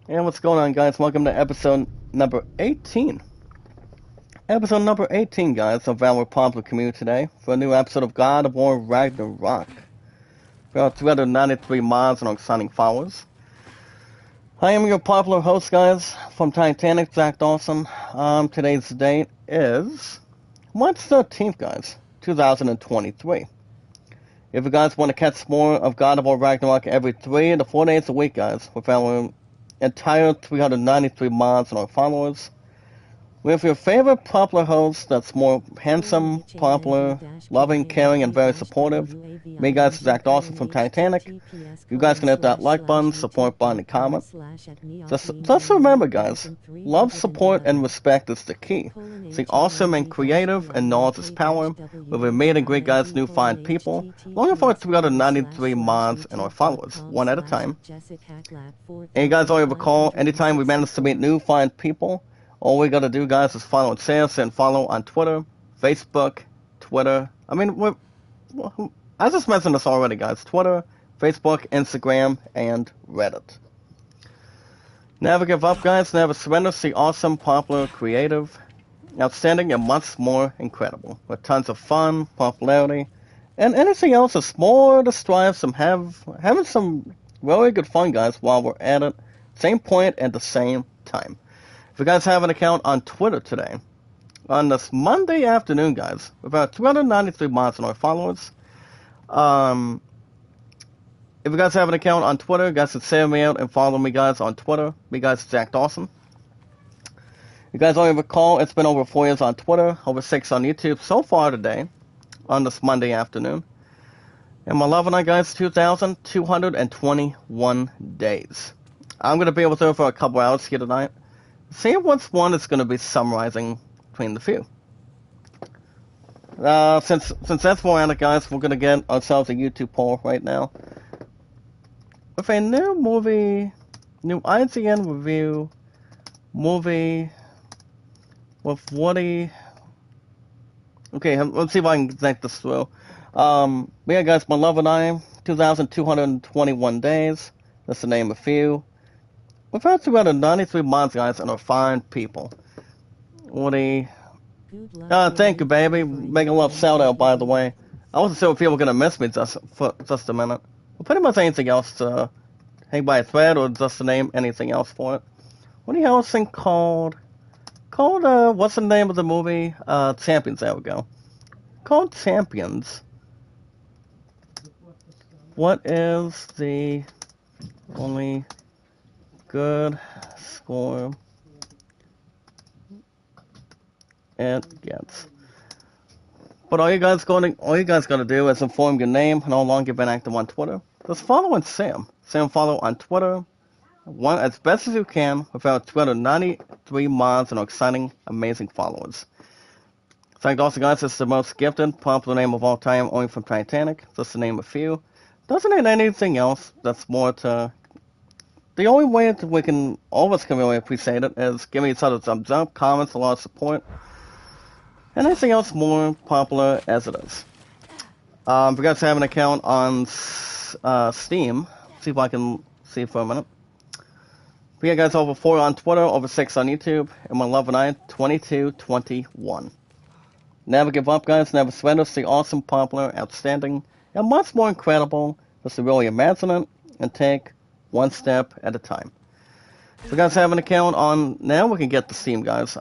And what's going on, guys? Welcome to episode number 18. Episode number 18, guys, of our popular community today for a new episode of God of War Ragnarok. We have 393 mods and exciting followers. I am your popular host, guys, from Titanic, Zach Dawson. Today's date is March 13th, guys, 2023. If you guys want to catch more of God of War Ragnarok every 3 to 4 days a week, guys, with our entire 393 mods and our followers, with your favorite popular host that's more handsome, popular, loving, caring, and very supportive, me, guys, Zach Dawson from Titanic. You guys can hit that like button, support button, and comment. Just remember, guys, love, support, and respect is the key. Stay awesome and creative, and knowledge is power. We've made and great, guys, new fine people, looking for 393 mods and our followers, one at a time. And you guys already recall, anytime we manage to meet new fine people, all we gotta do, guys, is follow and share and follow on Twitter, Facebook, Twitter. I just mentioned this already, guys. Twitter, Facebook, Instagram, and Reddit. Never give up, guys. Never surrender. Stay awesome, popular, creative, outstanding, and much more incredible. With tons of fun, popularity, and anything else that's more to strive having some really good fun, guys, while we're at it. Same point at the same time. If you guys have an account on Twitter today, on this Monday afternoon, guys, with about 293 mods and our followers, if you guys have an account on Twitter, you guys can share me out and follow me, guys, on Twitter. Me, guys, Zach Dawson. You guys already recall, it's been over 4 years on Twitter, over 6 on YouTube so far today, on this Monday afternoon. And my love and I, guys, 2,221 days. I'm going to be able to for a couple hours here tonight. See which one is going to be summarizing between the few. Since that's more on it, guys, we're going to get ourselves a YouTube poll right now. With a new IGN review movie with Woody. Okay, let's see if I can think this through. Yeah, guys, my love and I, 2,221 days. That's the name of a few. We've had 293 mods, guys, and are fine people. Woody. Thank you, baby. Making a little shout out, by the way. I wasn't sure if people were going to miss me for just a minute. Well, pretty much anything else to hang by a thread or just to name anything else for it. What do you have thing called? What's the name of the movie? Champions, there we go. Called Champions. What is the only good score it gets? But all you guys gotta do is inform your name and how long you've been active on Twitter. Just follow and Sam. Follow on Twitter, as best as you can, without 293 mods and exciting, amazing followers. Thank also, guys, this is the most gifted, popular name of all time, only from Titanic. Just to name a few. Doesn't need anything else that's more to. The only way that all of us can really appreciate it is giving each other thumbs up, comments, a lot of support, and anything else more popular as it is. If you guys have an account on Steam, see if I can see for a minute. We got, guys, over 4 on Twitter, over 6 on YouTube, and my love and I, 2,221. Never give up, guys. Never surrender. Stay awesome, popular, outstanding, and much more incredible. Just to really imagine it and take one step at a time. If you guys have an account on now, we can get the Steam, guys.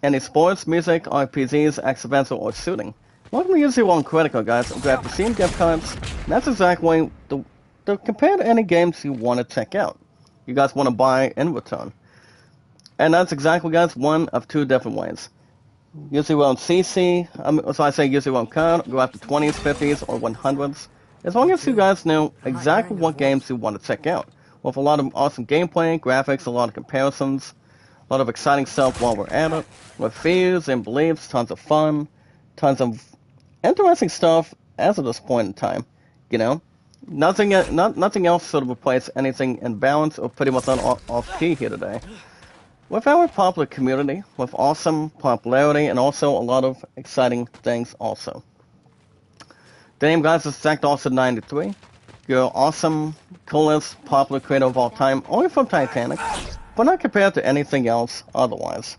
Any sports, music, RPGs, accidental, or shooting. Welcome to Usually One Critical, guys. Grab the Steam gift cards. And that's exactly the compare to any games you want to check out. You guys want to buy in return. And that's exactly, guys, one of 2 different ways. Usually on CC, so I say usually on card, go after 20s, 50s, or 100s. As long as you guys know exactly what games you want to check out. With a lot of awesome gameplay, graphics, a lot of comparisons, a lot of exciting stuff while we're at it. With fears and beliefs, tons of fun, tons of interesting stuff as of this point in time. You know, nothing else sort of replace anything in balance or pretty much off key here today. With our popular community, with awesome popularity, and also a lot of exciting things also. The name, guys, is Zach Dawson 93. You're awesome, coolest, popular creator of all time, only from Titanic, but not compared to anything else otherwise.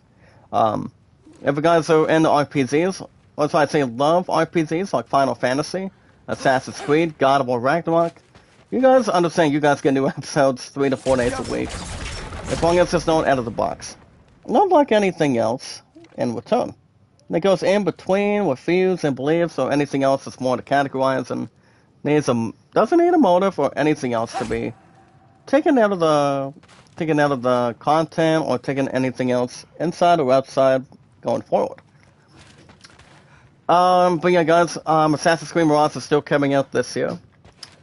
If you guys are into RPGs, or if I say love RPGs like Final Fantasy, Assassin's Creed, God of War Ragnarok, you guys understand you guys get new episodes 3 to 4 days a week, as long as it's not out of the box. Not like anything else in return. And it goes in between with views and beliefs or anything else that's more to categorize and doesn't need a motive or anything else to be taken out of the content or taken anything else inside or outside going forward. But yeah, guys, Assassin's Creed Mirage is still coming out this year,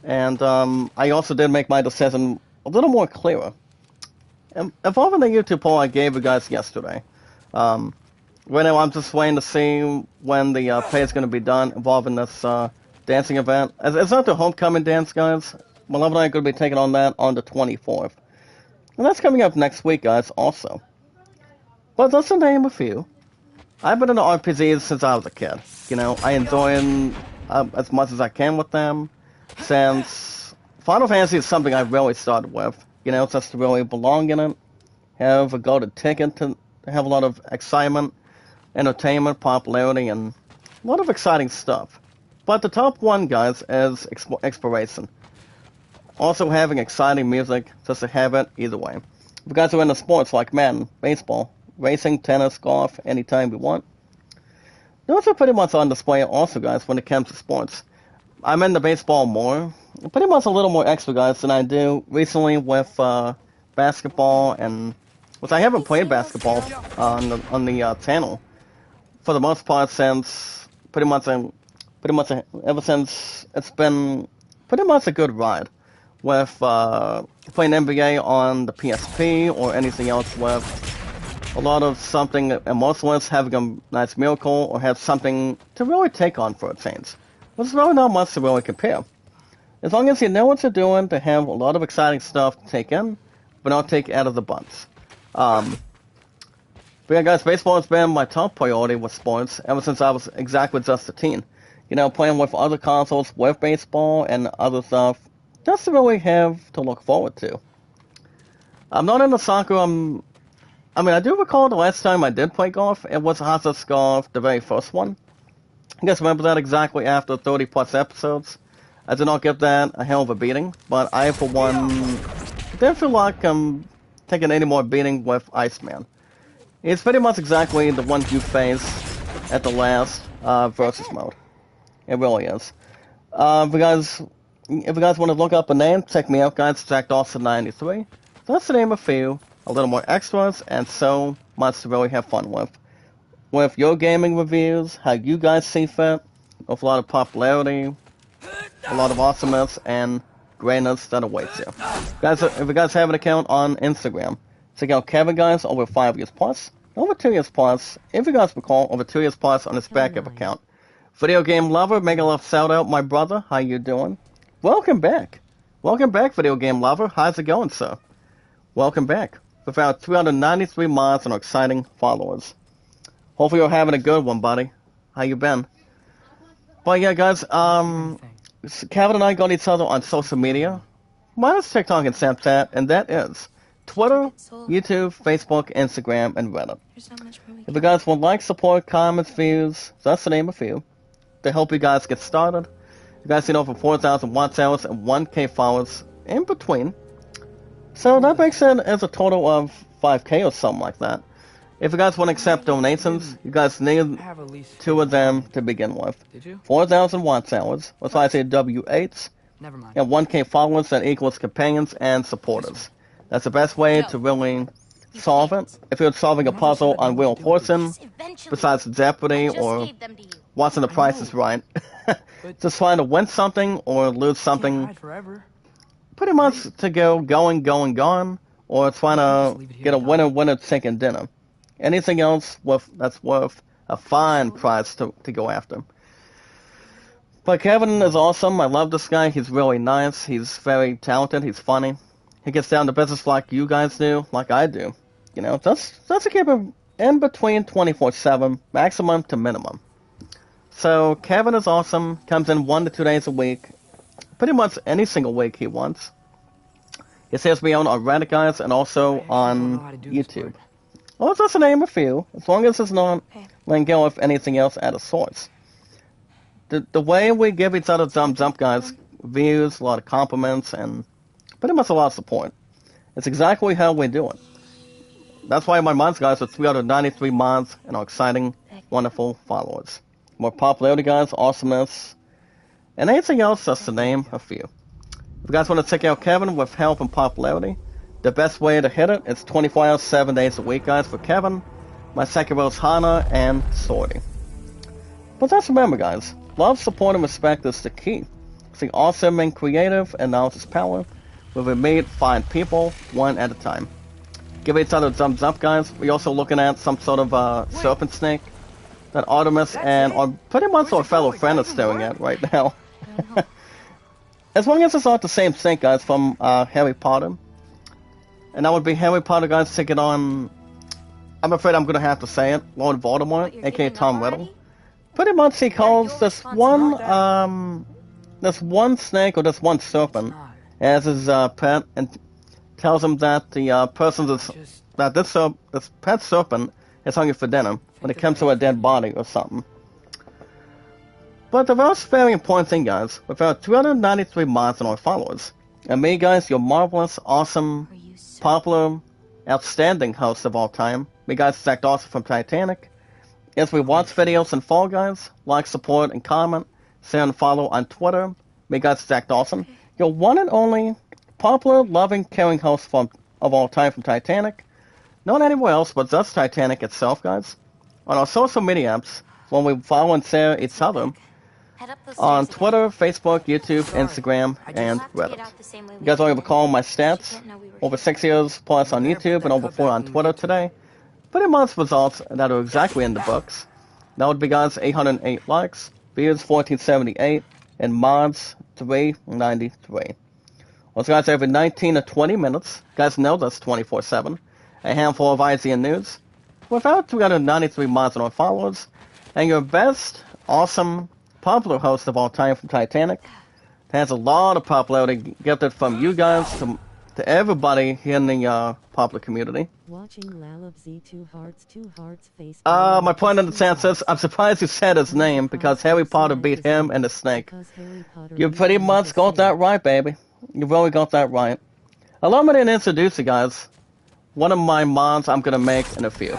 and I also did make my decision a little more clearer. Involving the YouTube poll I gave you guys yesterday. Right now, I'm just waiting to see when the play is going to be done involving this dancing event. It's not the homecoming dance, guys. My love and I are going to be taking on that on the 24th. And that's coming up next week, guys, also. But just to name a few, I've been into RPGs since I was a kid. You know, I enjoy them as much as I can with them. Since Final Fantasy is something I really started with. You know, just to really belong in it. Have a golden ticket to have a lot of excitement, entertainment, popularity, and a lot of exciting stuff. But the top one, guys, is exploration. Also having exciting music, just to have it either way. If you guys are into sports like Madden, baseball, racing, tennis, golf, anytime you want. Those are pretty much on display also, guys, when it comes to sports. I'm into baseball more, pretty much a little more extra, guys, than I do recently with basketball, and which I haven't played basketball on the channel for the most part since ever since it's been pretty much a good ride with playing NBA on the PSP or anything else with a lot of something emotionless, having a nice miracle, or have something to really take on for a change. There's really not much to really compare. As long as you know what you're doing, to have a lot of exciting stuff to take in, but not take out of the bunch. But yeah, guys, baseball has been my top priority with sports ever since I was exactly just a teen. You know, playing with other consoles with baseball and other stuff, just to really have to look forward to. I'm not into soccer. I do recall the last time I did play golf, it was Hazard's Golf, the very first one. I guess remember that exactly after 30 plus episodes. I did not give that a hell of a beating, but I, for one, didn't feel like I'm taking any more beating with Iceman. It's pretty much exactly the one you face at the last versus mode. It really is. If you guys want to look up a name, check me out, guys. Jack Dawson93. That's the name of a few, a little more extras, and so much to really have fun with. With your gaming reviews, how you guys see fit, with a lot of popularity, a lot of awesomeness, and greatness that awaits you. Guys, if you guys have an account on Instagram, check out Kevin, guys, over 5 years plus, over 2 years plus, if you guys recall, over 2 years plus on his backup account. Video game lover, make a love shout out, my brother, how you doing? Welcome back. Welcome back, video game lover. How's it going, sir? Welcome back. With our 393 mods and our exciting followers. Hopefully you're having a good one, buddy. How you been? But yeah, guys, Kevin and I got each other on social media. Minus TikTok and Snapchat, and that is Twitter, YouTube, Facebook, Instagram, and Reddit. If you guys would like support, comments, views, that's the name of a few, to help you guys get started. You guys need over 4,000 watch hours and 1K followers in between. So that makes it as a total of 5K or something like that. If you guys want to accept donations, you guys need 2 of them to begin with. 4,000 watch hours, that's why I say W8s, and 1K followers that equals companions and supporters. That's the best way to really solve it. If you're solving a puzzle on Wheel of Fortune, besides Jeopardy or watching The Price is Right, just trying to win something or lose something, pretty much to go going, or trying to get a winner chicken dinner. Anything else that's worth a fine price to go after. But Kevin is awesome. I love this guy. He's really nice. He's very talented. He's funny. He gets down to business like you guys do, like I do. You know, that's to keep him in between 24/7, maximum to minimum. So Kevin is awesome. Comes in 1 to 2 days a week. pretty much any single week he wants. He says me on Reddit, guys, and also on YouTube. Well, let's just name a few, as long as it's not letting go of anything else at a source. The way we give each other thumbs up, guys, views, a lot of compliments, and pretty much a lot of support. It's exactly how we do it. That's why my mods, guys, are 393 mods and our exciting, wonderful followers. More popularity, guys, awesomeness, and anything else, just to name a few. If you guys want to check out Kevin with help and popularity, the best way to hit it is 24 hours, 7 days a week, guys, for Kevin, my second row is Hana, and Sorty. But just remember, guys, love, support, and respect is the key. See awesome and creative, and knowledge is power. We meet fine people, one at a time. Give each other a thumbs up, guys. We're also looking at some sort of serpent snake that Artemis and pretty much our fellow friend is staring at right now. As long as it's not the same snake, guys, from Harry Potter. And that would be Harry Potter, guys, taking on, I'm afraid I'm going to have to say it, Lord Voldemort, aka Tom Riddle. Pretty much he calls this one snake or this one serpent as his pet, and tells him that the this pet serpent is hungry for dinner when it comes to a dead body or something. But the most very important thing, guys, with our 293 mods and our followers, and me, guys, your marvelous, awesome, popular, outstanding host of all time, me, guys, Zach Dawson from Titanic, as we watch videos and follow, guys, like, support, and comment, share and follow on Twitter, me, guys, Zach Dawson, your one and only popular, loving, caring host of all time from Titanic. Not anywhere else but just Titanic itself, guys. On our social media apps, when we follow and share each other, on Twitter, Facebook, YouTube, Instagram, and Reddit. You guys already recall my stats. Over 6 years plus on YouTube and over 4 on Twitter today. Pretty much results that are exactly in the books. That would be, guys, 808 likes, views 1478, and mods 393. Well, guys, every 19 to 20 minutes, guys know that's 24/7, a handful of IGN news, without 393 mods and our followers, and your best, awesome, popular host of all time from Titanic, has a lot of popularity gifted from you guys to everybody here in the popular community. My point in the sense is, I'm surprised you said his name, because Harry Potter beat him and the snake. You pretty much got that right, baby. You've really got that right. Allow me to introduce you guys. One of my mods I'm going to make in a few.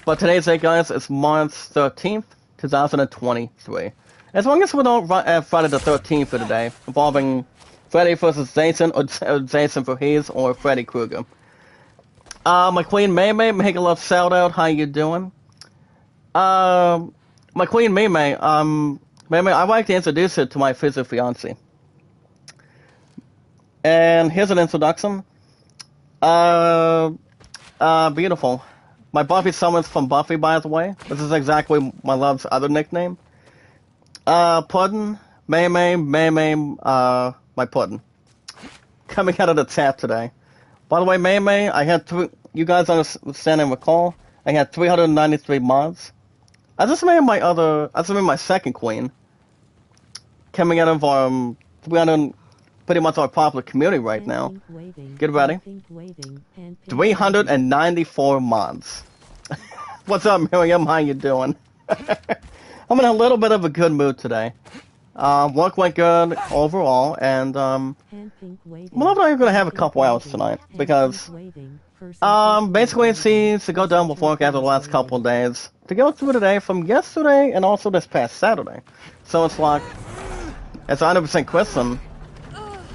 But today's date, guys, is March 13th, 2023. As long as we don't have Friday the 13th for today, involving Freddy versus Jason, or Jason Voorhees, or Freddy Krueger. My queen May make a love shout out. How you doing? My queen May, I'd like to introduce her to my future fiance. And here's an introduction. Beautiful. My Buffy summons from Buffy, by the way. This is exactly my love's other nickname. Puddin', May, my Puddin'. Coming out of the chat today. By the way, May, I had you guys understand and recall, I had 393 mods. I just made my second queen. Coming out of 300, pretty much our popular community right now. Get ready. 394 mods. What's up, Miriam? How you doing? I'm in a little bit of a good mood today. Work went good overall, and I'm going to have a couple hours tonight, because basically it seems to go down with work after the last couple of days, to go through today from yesterday and also this past Saturday. So it's like, it's 100% Christian.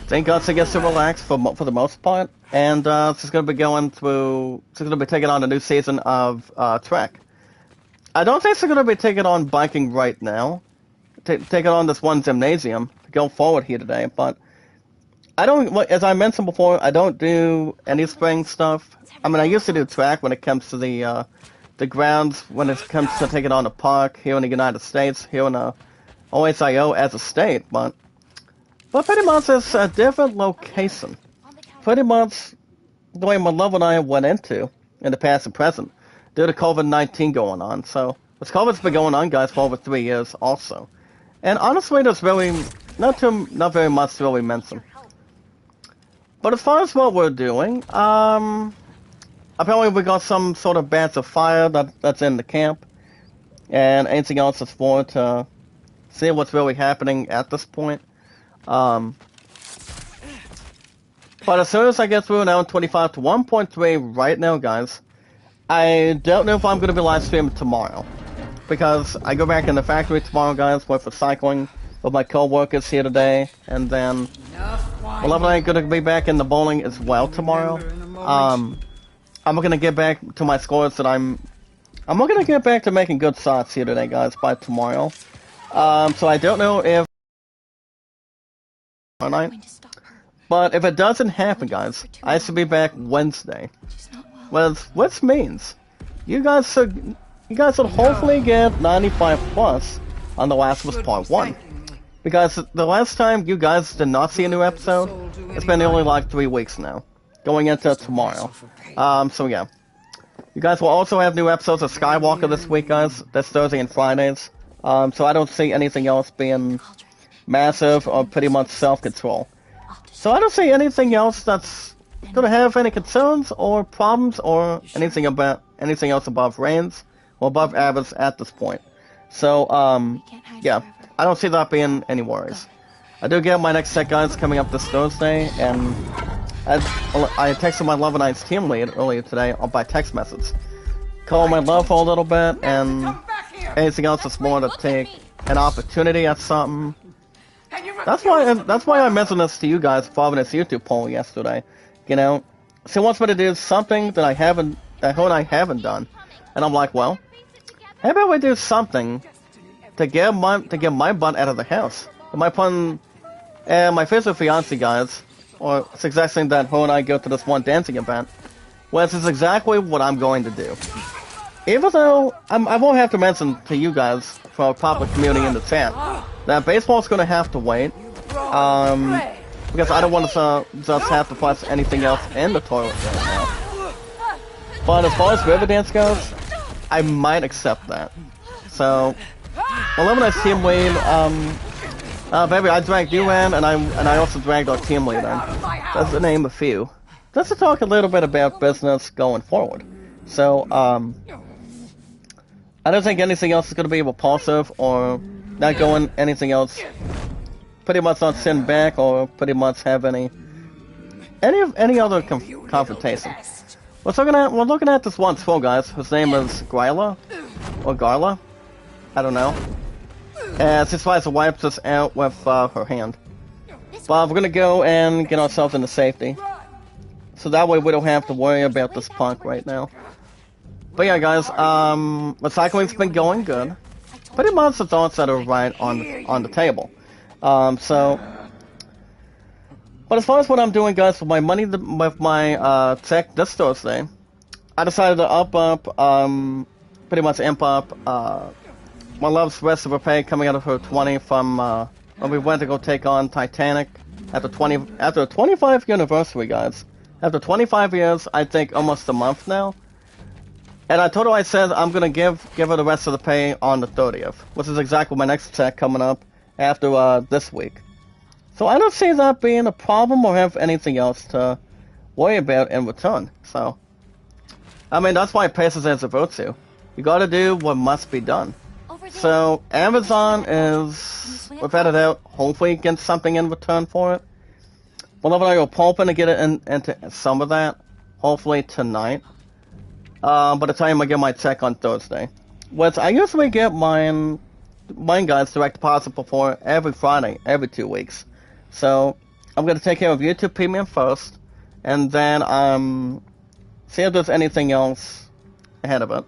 Thank God to get to relax for the most part, and it's just going to be taking on a new season of Trek. I don't think it's going to be taking on biking right now. Taking on this one gymnasium to go forward here today, but I don't, as I mentioned before, I don't do any spring stuff. I mean, I used to do track when it comes to the grounds, when it comes to taking on a park here in the United States, here in OSIO as a state, but pretty much it's a different location. Pretty much the way my love and I went into in the past and present, due to COVID-19 going on. So, this COVID's been going on, guys, for over 3 years also. And honestly, there's really not very much to really mention. But as far as what we're doing, apparently we got some sort of bats of fire that's in the camp, and anything else is for to see what's really happening at this point. But as soon as I get through now 25 to 1.3 right now, guys, I don't know if I'm going to be live streaming tomorrow. Because I go back in the factory tomorrow, guys, with recycling with my co-workers here today. And then, well, I'm going to be back in the bowling as well tomorrow. I'm going to get back to my scores that I'm going to get back to making good shots here today, guys, by tomorrow. So I don't know if... But if it doesn't happen, guys, I should be back Wednesday. Which means you guys will hopefully get 95 plus on The Last of Us Part 1. Because the last time you guys did not see a new episode, it's been only like 3 weeks now. Going into tomorrow. So yeah. You guys will also have new episodes of Skywalker this week, guys. That's Thursday and Fridays. So I don't see anything else being massive or pretty much self-control. So I don't see anything else that's gonna have any concerns or problems or anything else above Reigns or above Abbott at this point. So, yeah, I don't see that being any worries. I do get my next set, guys, coming up this Thursday, and I texted my Love and Ice team lead earlier today by text message. Call my love for a little bit, and anything else that's more to take an opportunity at something. That's why I mentioned this to you guys following this YouTube poll yesterday. You know, she wants me to do something that her and I haven't done, and I'm like, well, how about we do something to get my butt out of the house? My future fiance, guys, or suggesting that her and I go to this one dancing event, which is exactly what I'm going to do. Even though I won't have to mention to you guys for our popular community in the chat that baseball's going to have to wait. Because I don't want to just have to flush anything else in the toilet right now. But as far as Riverdance goes, I might accept that. So, Eliminate's team lead, baby, I dragged you in, and I also dragged our team lead in. That's to name a few. Just to talk a little bit about business going forward. So, I don't think anything else is going to be repulsive or not going anything else. Pretty much not sitting back or pretty much have any other confrontation. We're looking at this one troll, guys. His name is Gryla or Garla. I don't know. And she tries to wipe this out with her hand. But we're gonna go and get ourselves into safety, so that way we don't have to worry about this punk right now. But yeah, guys, recycling's been going good. Pretty much the thoughts that are right on the table. But as far as what I'm doing, guys, with my money, with my tech this Thursday, I decided to pretty much amp up my love's rest of her pay coming out of her 20 from when we went to go take on Titanic after 25th anniversary, guys. After 25 years, I think almost a month now. And I told her, I said I'm gonna give her the rest of the pay on the 30th, which is exactly my next check coming up after this week. So I don't see that being a problem or have anything else to worry about in return. So, I mean, that's why it passes as a virtue. You gotta do what must be done. So, Amazon is, without a doubt, hopefully get something in return for it. Whenever I go hoping to get it into some of that, hopefully tonight. By the time I get my check on Thursday. Which I usually get mine guys direct deposit before every Friday, every 2 weeks. So, I'm going to take care of YouTube Premium first, and then see if there's anything else ahead of it.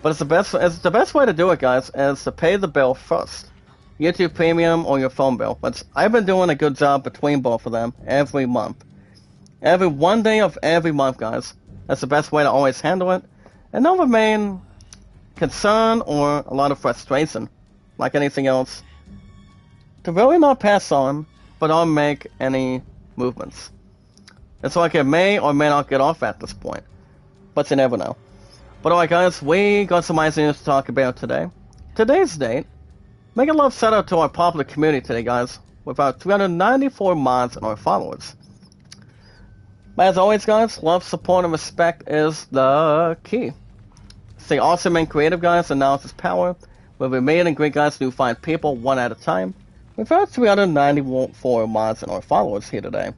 But it's the best way to do it, guys, is to pay the bill first. YouTube Premium or your phone bill. But I've been doing a good job between both of them every month. Every one day of every month, guys. That's the best way to always handle it. And no remain concern or a lot of frustration, like anything else, to really not pass on, but don't make any movements. It's like it may or may not get off at this point, but you never know. But alright, guys, we got some nice news to talk about today. Today's date Make a love shout out to our popular community today, guys, with our 394 mods and our followers. But as always, guys, love, support, and respect is the key. Stay awesome and creative, guys, and knowledge is power. We'll be made and great, guys, to find people one at a time. With our 394 mods and our followers here today.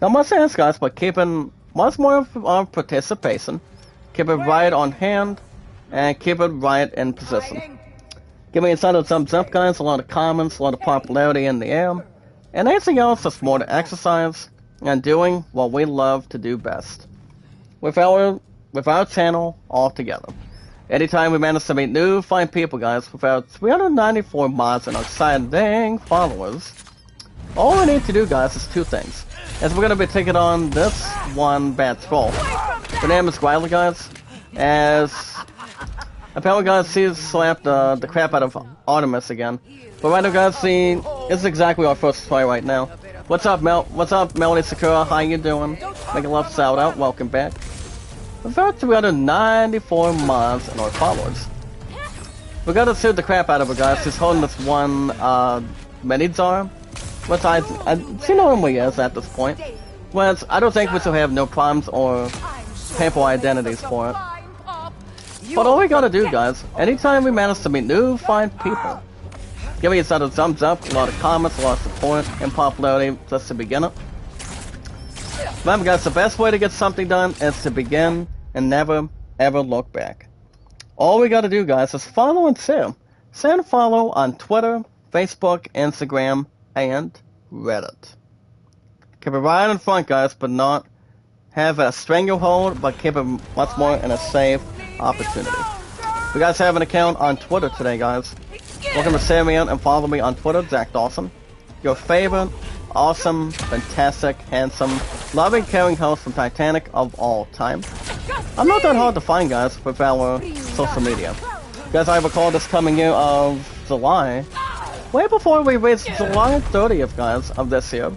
Now, I must ask, guys, but keeping much more of our participation, keep it right on hand, and keep it right in position. Give me a sign of thumbs up, guys, a lot of comments, a lot of popularity in the air, and anything else that's more to exercise and doing what we love to do best. With our channel all together. Anytime we manage to meet new fine people, guys, with our 394 mods and our exciting followers, all we need to do, guys, is two things. As we're going to be taking on this one bad troll. The name is Riley, guys, as apparently, guys, he's slapped the crap out of Artemis again. But right now, guys, see, this is exactly our first try right now. What's up, What's up, Melody Sakura? How you doing? Make a love shout out. Welcome back. We've got 394 mods and our followers. We gotta shoot the crap out of her, guys. She's holding this one mini jar, which she normally is at this point. Which I don't think we should have no problems or painful identities for it. But all we gotta do, guys, anytime we manage to meet new fine people, give me a set of thumbs up, a lot of comments, a lot of support, and popularity just to begin it. Remember, guys, the best way to get something done is to begin and never, ever look back. All we gotta do, guys, is follow and share. Send follow on Twitter, Facebook, Instagram, and Reddit. Keep it right in front, guys, but not have a stranglehold, but keep it much more in a safe opportunity. We guys have an account on Twitter today, guys. Welcome to share me out and follow me on Twitter, Zach Dawson. Your favorite, awesome, fantastic, handsome, loving, caring host from Titanic of all time. I'm not that hard to find, guys, with our social media. Guys, I recall this coming year of July, way before we reached July 30th, guys, of this year.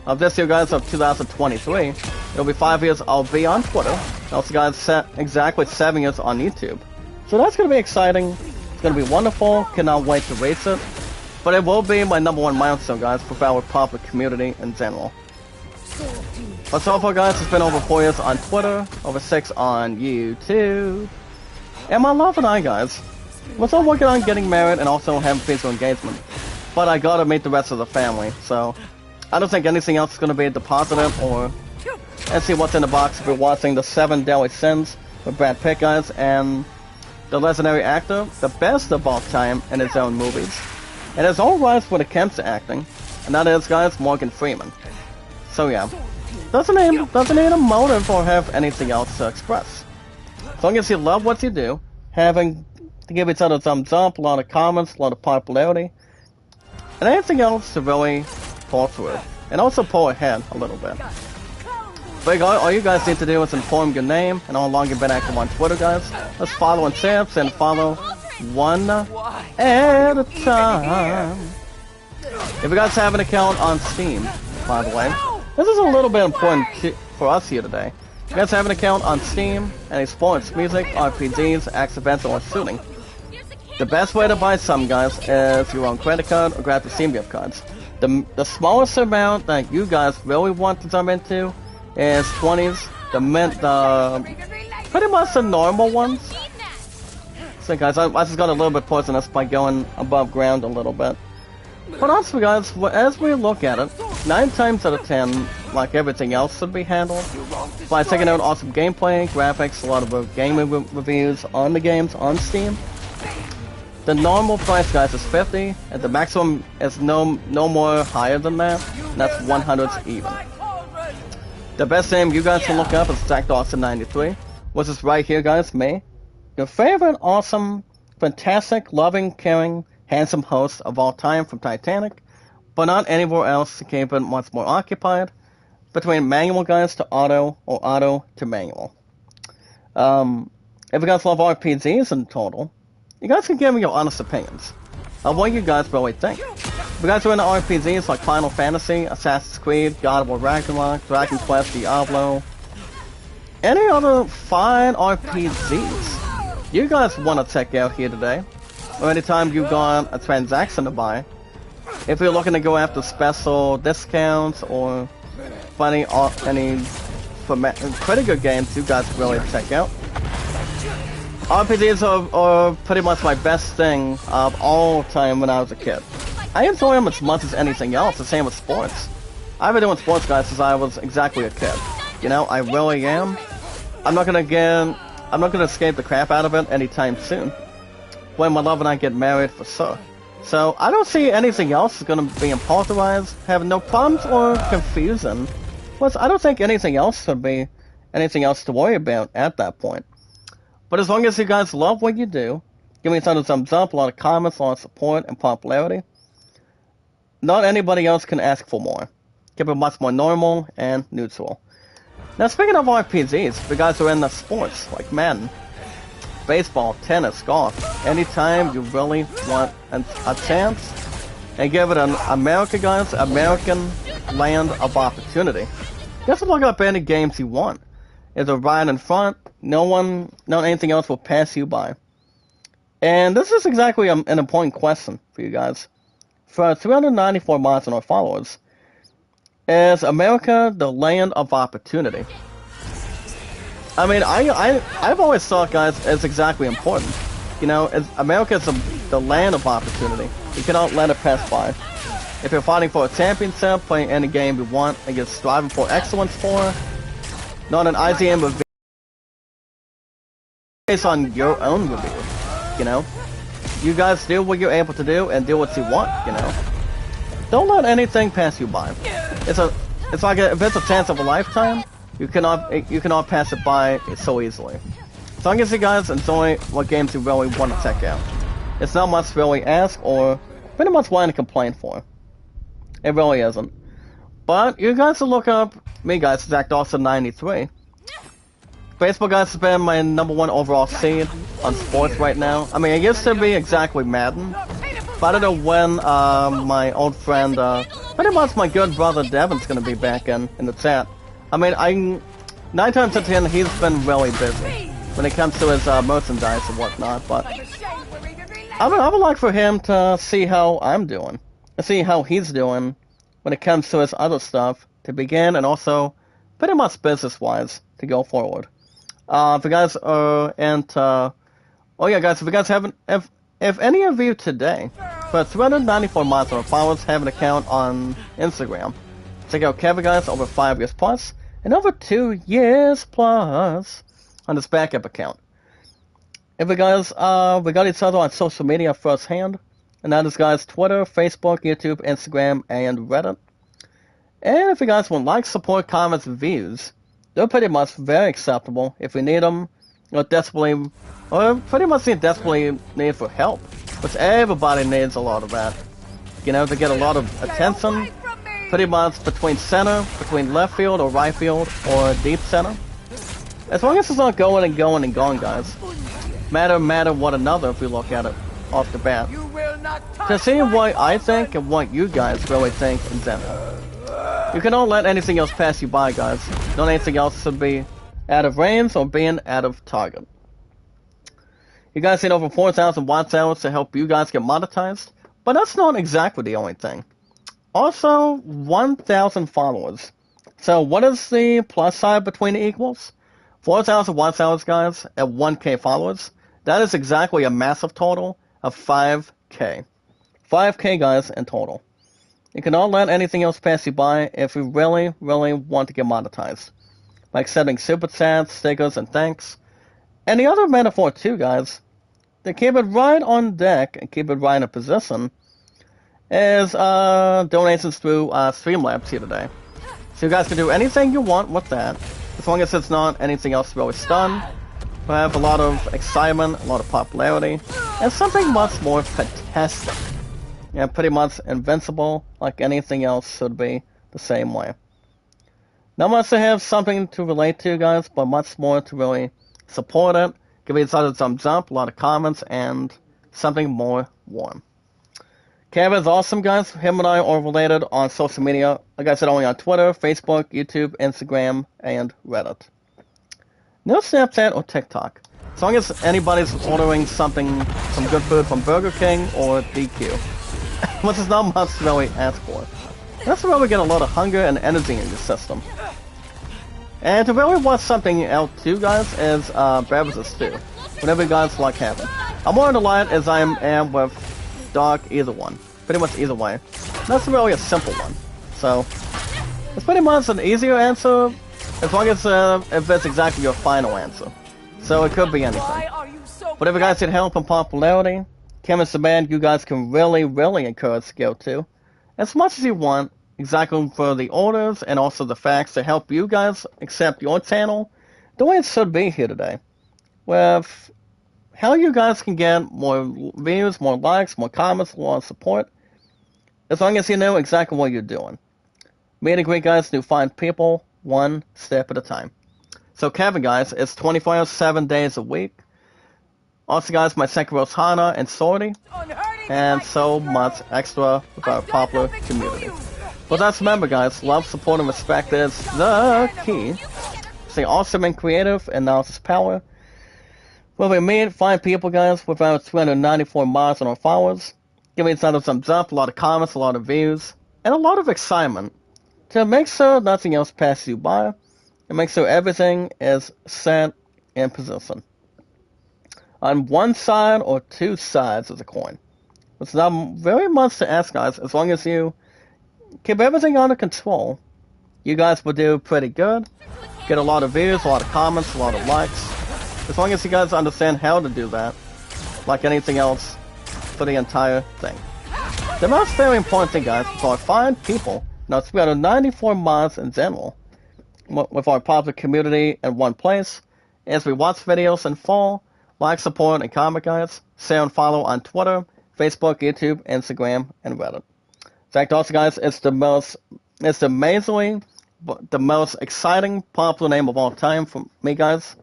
Of this year, guys, of 2023. It'll be 5 years I'll be on Twitter. Also, guys, exactly 7 years on YouTube. So that's going to be exciting. It's going to be wonderful. Cannot wait to race it. But it will be my #1 milestone, guys, with our popular community in general. But so far, guys, it's been over 4 years on Twitter, over 6 on YouTube. And my love and I, guys, we're still working on getting married and also having physical engagement. But I gotta meet the rest of the family, so I don't think anything else is gonna be the positive or... Let's see what's in the box if you're watching The 7 Deadly Sins with Brad Pitt, guys, and the legendary actor, the best of all time in his own movies. And his own rise when it comes to acting, and that is, guys, Morgan Freeman. So yeah, doesn't need a motive or have anything else to express. As long as you love what you do, having to give each other a thumbs up, a lot of comments, a lot of popularity, and anything else to really pull through, and also pull ahead a little bit. But all you guys need to do is inform your name and how long you've been active on Twitter, guys. Let's follow and share, and follow one at a time. If you guys have an account on Steam, by the way, this is a little bit important for us here today. If you guys have an account on Steam, any sports, music, RPGs, accidental, or shooting, the best way to buy some, guys, is your own credit card or grab the Steam gift cards. The smallest amount that you guys really want to jump into is 20s, pretty much the normal ones. So guys, I just got a little bit poisonous by going above ground a little bit. But honestly, guys, as we look at it, 9 times out of 10, like everything else, should be handled by checking out awesome gameplay, graphics, a lot of gaming reviews on the games on Steam. The normal price, guys, is 50, and the maximum is no more higher than that. And that's 100s even. The best name you guys can look up is Zach Dawson 93, which is right here, guys, me. Your favorite, awesome, fantastic, loving, caring, handsome host of all time from Titanic, but not anywhere else to keep it much more occupied, between manual, guys, to auto, or auto to manual. If you guys love RPGs in total, you guys can give me your honest opinions of what you guys really think. If you guys are into RPGs like Final Fantasy, Assassin's Creed, God of War Ragnarok, Dragon Quest, Diablo, any other fine RPGs you guys want to check out here today, or anytime you got a transaction to buy. If you're looking to go after special discounts or finding any pretty good games, you guys really check out. RPGs are pretty much my best thing of all time when I was a kid. I enjoy them as much as anything else, the same with sports. I've been doing sports, guys, since I was exactly a kid. You know, I really am. I'm not gonna escape the crap out of it anytime soon. When my love and I get married, for sure. So, I don't see anything else is gonna be impartialized, have no problems or confusion. Plus, I don't think anything else would be anything else to worry about at that point. But as long as you guys love what you do, give me a thumbs up, a lot of comments, a lot of support, and popularity, not anybody else can ask for more. Keep it much more normal and neutral. Now, speaking of RPGs, if you guys are in the sports, like Madden, baseball, tennis, golf, anytime you really want a chance, and give it an American land of opportunity. Just look up any games you want. If they're right in front, no anything else will pass you by. And this is exactly an important question for you guys. For 394 mods and our followers, is America the land of opportunity? I mean, I've always thought, guys, it's exactly important. You know, America is the land of opportunity. You cannot let it pass by. If you're fighting for a championship, playing any game you want, and you're striving for excellence for, not an IGN review based on your own review. You know, you guys do what you're able to do and do what you want. You know, don't let anything pass you by. If it's a chance of a lifetime, you cannot pass it by so easily. As long as you guys enjoy what games you really want to check out, it's not much really ask or pretty much want to complain for. It really isn't. But you guys will look up me, guys, Zach Dawson 93. Facebook, guys, has been my #1 overall seed on sports right now. I mean, it used to be exactly Madden. But I don't know when my old friend, pretty much my good brother Devin's gonna be back in the chat. I mean, 9 times out of 10, he's been really busy when it comes to his merchandise and whatnot, but I would like for him to see how I'm doing, to see how he's doing when it comes to his other stuff to begin, and also pretty much business-wise to go forward. If you guys are into, oh yeah, guys, if you guys haven't, if any of you today, for 394 mods or followers, have an account on Instagram, check out Kevin, guys, over 5 years plus, and over 2 years plus on his backup account. If you guys, we got each other on social media firsthand, and that is, guys, Twitter, Facebook, YouTube, Instagram, and Reddit. And if you guys want likes, support, comments, and views, they're pretty much very acceptable if you need them, or pretty much desperately need for help, which everybody needs a lot of that. You know, to get a lot of attention, pretty much between center, between left field or right field, or deep center. As long as it's not going and going and going, guys. Matter what another if you look at it off the bat. To see what I think and what you guys really think in general. You cannot let anything else pass you by, guys. Not anything else should be out of range or being out of target. You guys need over 4,000 watts hours to help you guys get monetized, but that's not exactly the only thing. Also, 1,000 followers. So what is the plus side between the equals? 4,000 watts hours, guys, at 1K followers. That is exactly a massive total of 5K. 5K, guys, in total. You cannot let anything else pass you by if you really, really want to get monetized. By accepting super chats, stickers, and thanks. And the other metaphor too, guys, to keep it right on deck and keep it right in position, is donations through Streamlabs here today. So you guys can do anything you want with that, as long as it's not anything else really stun. We have a lot of excitement, a lot of popularity, and something much more fantastic. Yeah, pretty much invincible, like anything else should be the same way. Not much to have something to relate to, guys, but much more to really support it. Give each other a thumbs up, a lot of comments, and something more warm. Kev is awesome, guys. Him and I are related on social media. Like I said, only on Twitter, Facebook, YouTube, Instagram, and Reddit. No Snapchat or TikTok. As long as anybody's ordering some good food from Burger King or DQ. Which is not much to really ask for. That's where we get a lot of hunger and energy in the system. And to really watch something out too, guys, is beverages too. Whenever you guys like having. I'm more into light as I am with dark, either one. Pretty much either way. That's really a simple one. So, it's pretty much an easier answer, as long as if it's exactly your final answer. So it could be anything. But if you guys need help in popularity, Kevin's the man you guys can really, really encourage to go to. As much as you want, exactly for the orders and also the facts to help you guys accept your channel the way it should be here today. With how you guys can get more views, more likes, more comments, more support, as long as you know exactly what you're doing. Meet and greet, guys, new find people, one step at a time. So Kevin, guys, it's 24 hours, 7 days a week. Also, guys, my second roast Hana and Sorty, and so much extra with our popular community. But let's remember, guys, love, support, and respect is the key. Stay awesome and creative, and now it's power. When we meet, find people, guys, with our 294 miles on our followers. Give me a thumbs up, a lot of comments, a lot of views, and a lot of excitement to make sure nothing else passes you by, and make sure everything is set in position. On one side or two sides of the coin. It's not very much to ask, guys. As long as you keep everything under control, you guys will do pretty good. Get a lot of views, a lot of comments, a lot of likes. As long as you guys understand how to do that, like anything else, for the entire thing. The most very important thing, guys, is our find people. Now, it's about 94 miles in general, with our popular community in one place. As we watch videos and fall, like, support, and comment, guys. Share and follow on Twitter, Facebook, YouTube, Instagram, and Reddit. In fact, also, guys, it's the most exciting, popular name of all time for me, guys.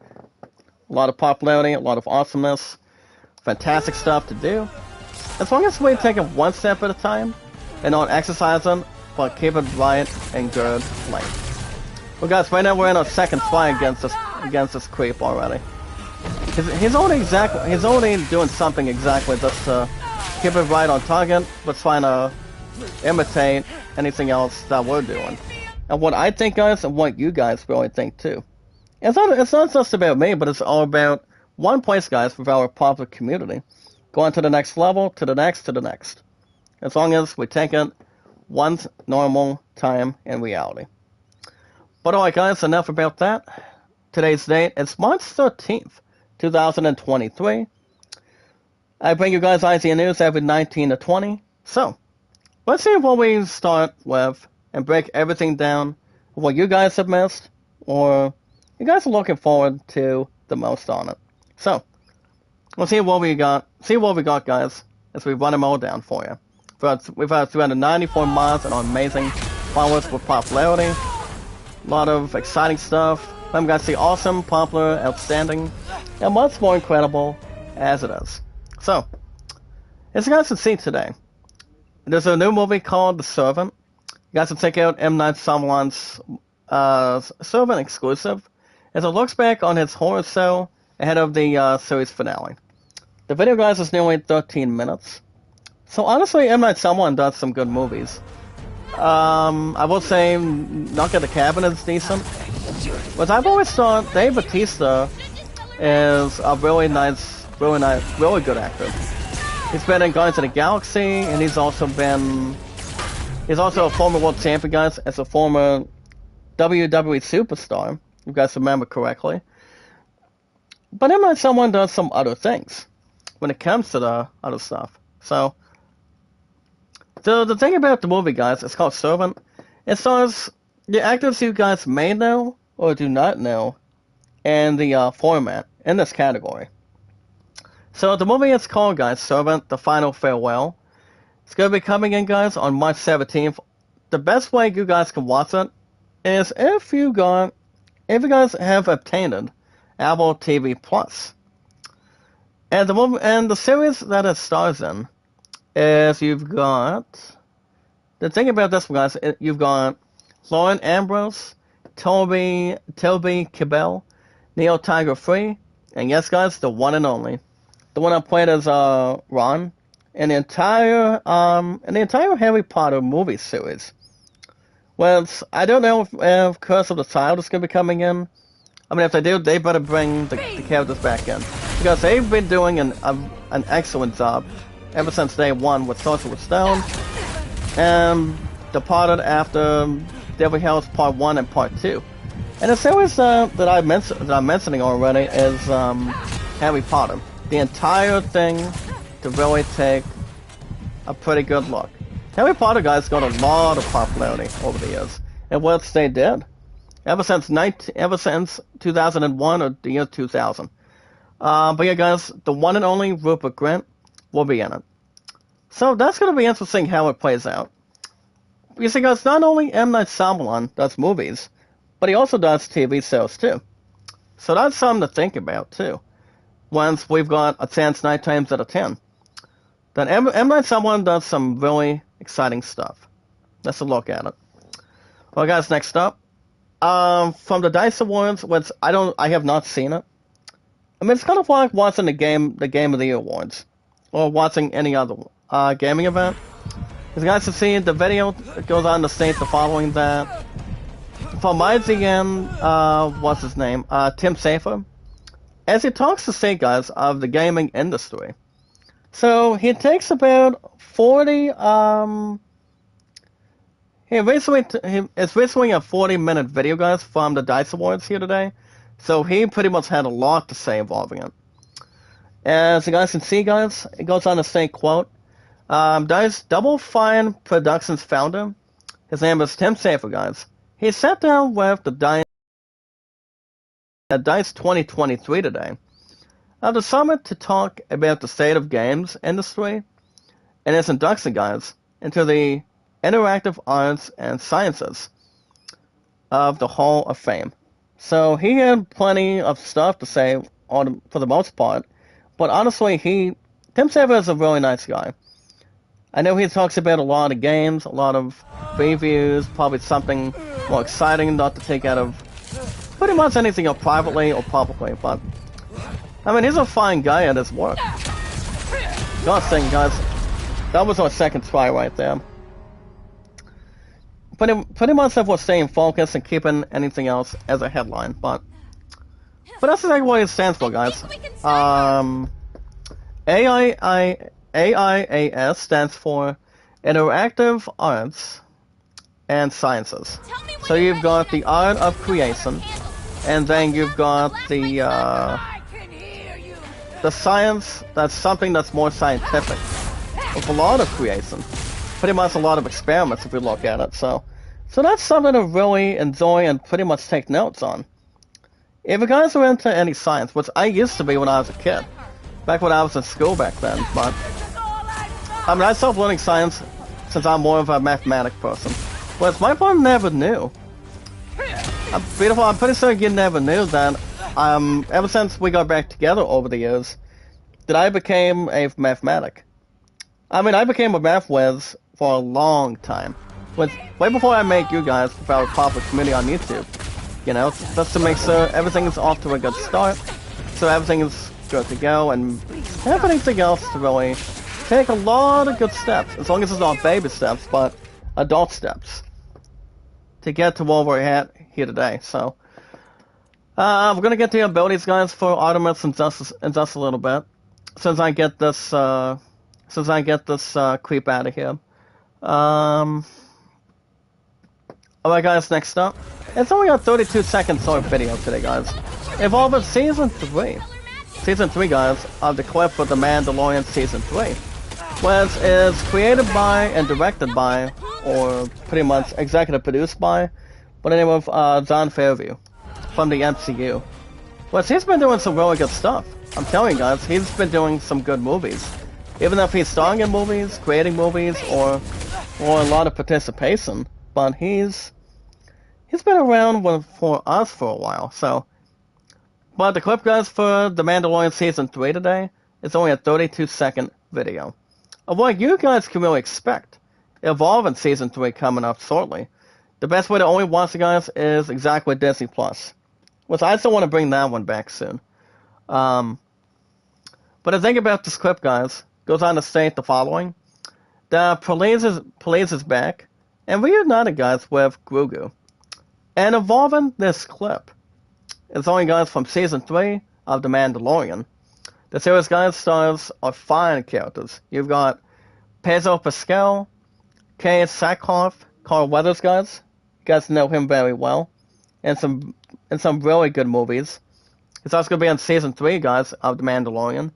A lot of popularity, a lot of awesomeness, fantastic stuff to do. As long as we take it one step at a time, and not exercising, but keep it right and good length. Well, guys, right now we're in our second fight against this creep already. He's only doing something exactly just to keep it right on target, but trying to imitate anything else that we're doing. And what I think, guys, and what you guys really think too. It's not just about me, but it's all about one place, guys, with our popular community. Going to the next level, to the next, to the next. As long as we take it one normal time in reality. But alright, guys, enough about that. Today's date is March 13th, 2023. I bring you guys IZN news every 19 to 20. So, let's see what we start with and break everything down. What you guys have missed, or you guys are looking forward to the most on it. So, let's see what we got. See what we got, guys, as we run them all down for you. We've had 394 miles and our amazing followers with popularity. A lot of exciting stuff. I'm going to see awesome, popular, outstanding, and much more incredible as it is. So, as you guys can see today, there's a new movie called The Servant. You guys can check out M. Night Shyamalan's Servant exclusive, as it looks back on his horror show ahead of the series finale. The video, guys, is nearly 13 minutes. So honestly, M. Night Shyamalan does some good movies. I will say Knock at the Cabin is decent. But I've always thought Dave Bautista is a really good actor. He's been in Guardians of the Galaxy, and he's also a former world champion, guys, as a former WWE superstar, if you guys remember correctly. But M. Night Shyamalan does some other things when it comes to the other stuff. So, the thing about the movie, guys, it's called Servant. It stars the actors you guys may know or do not know in the format in this category. So the movie is called, guys, Servant: The Final Farewell. It's going to be coming in, guys, on March 17th. The best way you guys can watch it is if you guys have obtained Apple TV Plus. And the series that it stars in is you've got, the thing about this one, guys, you've got Lauren Ambrose, Toby Kebbell, Neil Tiger Free, And yes, guys, the one and only. The one I played as Ron in the entire Harry Potter movie series. Well, I don't know if Curse of the Child is going to be coming in. I mean, if they do, they better bring the characters back in. Because they've been doing an excellent job ever since day one with Sorcerer's Stone. And departed after Deadly Hallows Part 1 and Part 2. And the series that I'm mentioning already is Harry Potter. The entire thing to really take a pretty good look. Harry Potter, guys, got a lot of popularity over the years, and what they did ever since 2001 or the year 2000. But yeah, guys, the one and only Rupert Grint will be in it. So that's going to be interesting how it plays out. You see, guys, not only M. Night Shyamalan does movies, but he also does TV shows too. So that's something to think about too. Once we've got a chance 9 times out of 10. Then M. Night Shyamalan does some really exciting stuff. Let's look at it. Well, guys, next up, from the DICE Awards, which I have not seen it. I mean, it's kind of like watching the Game of the Year Awards, or watching any other gaming event. As you guys can see, the video goes on to state the following that from IGN, what's his name, Tim Schafer, as he talks to say, guys, of the gaming industry. So he takes about 40. It's basically a 40-minute video, guys, from the DICE Awards here today. So he pretty much had a lot to say involving it. As you guys can see, guys, it goes on to say, quote, DICE Double Fine Productions founder, his name is Tim Schafer, guys. He sat down with the DICE 2023 today at the summit to talk about the state of games industry and its induction, guys, into the interactive arts and sciences of the Hall of Fame. So he had plenty of stuff to say for the most part, but honestly, Tim Schafer is a really nice guy. I know he talks about a lot of games, a lot of reviews, probably something more exciting not to take out of pretty much anything privately or publicly, but I mean, he's a fine guy at his work. Gosh dang, guys, that was our second try right there. Pretty much if we're staying focused and keeping anything else as a headline, but that's exactly what it stands for, guys. AIAS stands for Interactive Arts and Sciences. So you've got the art of creation, and then you've got the science that's something that's more scientific, with a lot of creation, pretty much a lot of experiments if you look at it. So that's something to really enjoy and pretty much take notes on. If you guys are into any science, which I used to be when I was a kid, back when I was in school back then, but I mean, I stopped learning science since I'm more of a mathematic person. Whereas my mom never knew. I'm pretty sure you never knew that, ever since we got back together over the years, that I became a mathematic. I mean, I became a math whiz for a long time. Way before I make you guys with our public community on YouTube. You know, just to make sure everything is off to a good start, so everything is good to go, and everything else to really take a lot of good steps, as long as it's not baby steps, but adult steps, to get to where we're at here today. So, we're gonna get the abilities, guys, for Artemis in just a little bit, since I get this creep out of here. Alright, guys, next up. It's only a 32 second short video today, guys. Involving Season 3. Season 3, guys, of the clip for The Mandalorian Season 3. Which is created by and directed by, or pretty much executive produced by the name of Jon Favreau from the MCU. Which he's been doing some really good stuff. I'm telling you guys, he's been doing some good movies. Even if he's starring in movies, creating movies, or a lot of participation. But he's been around for us for a while, so. But the clip, guys, for The Mandalorian Season 3 today is only a 32 second video of what you guys can really expect. Evolve in Season 3 coming up shortly. The best way to only watch it, guys, is exactly Disney Plus. Which I still want to bring that one back soon. Um, but the thing about this clip, guys, goes on to state the following. The police is back, and reunited, guys, with Grogu. And involving this clip is only, guys, from Season 3 of The Mandalorian. The series, guys, stars are fine characters. You've got Pedro Pascal, Kay Sackhoff, Carl Weathers, guys. You guys know him very well. And some really good movies. He's also going to be on Season 3, guys, of The Mandalorian.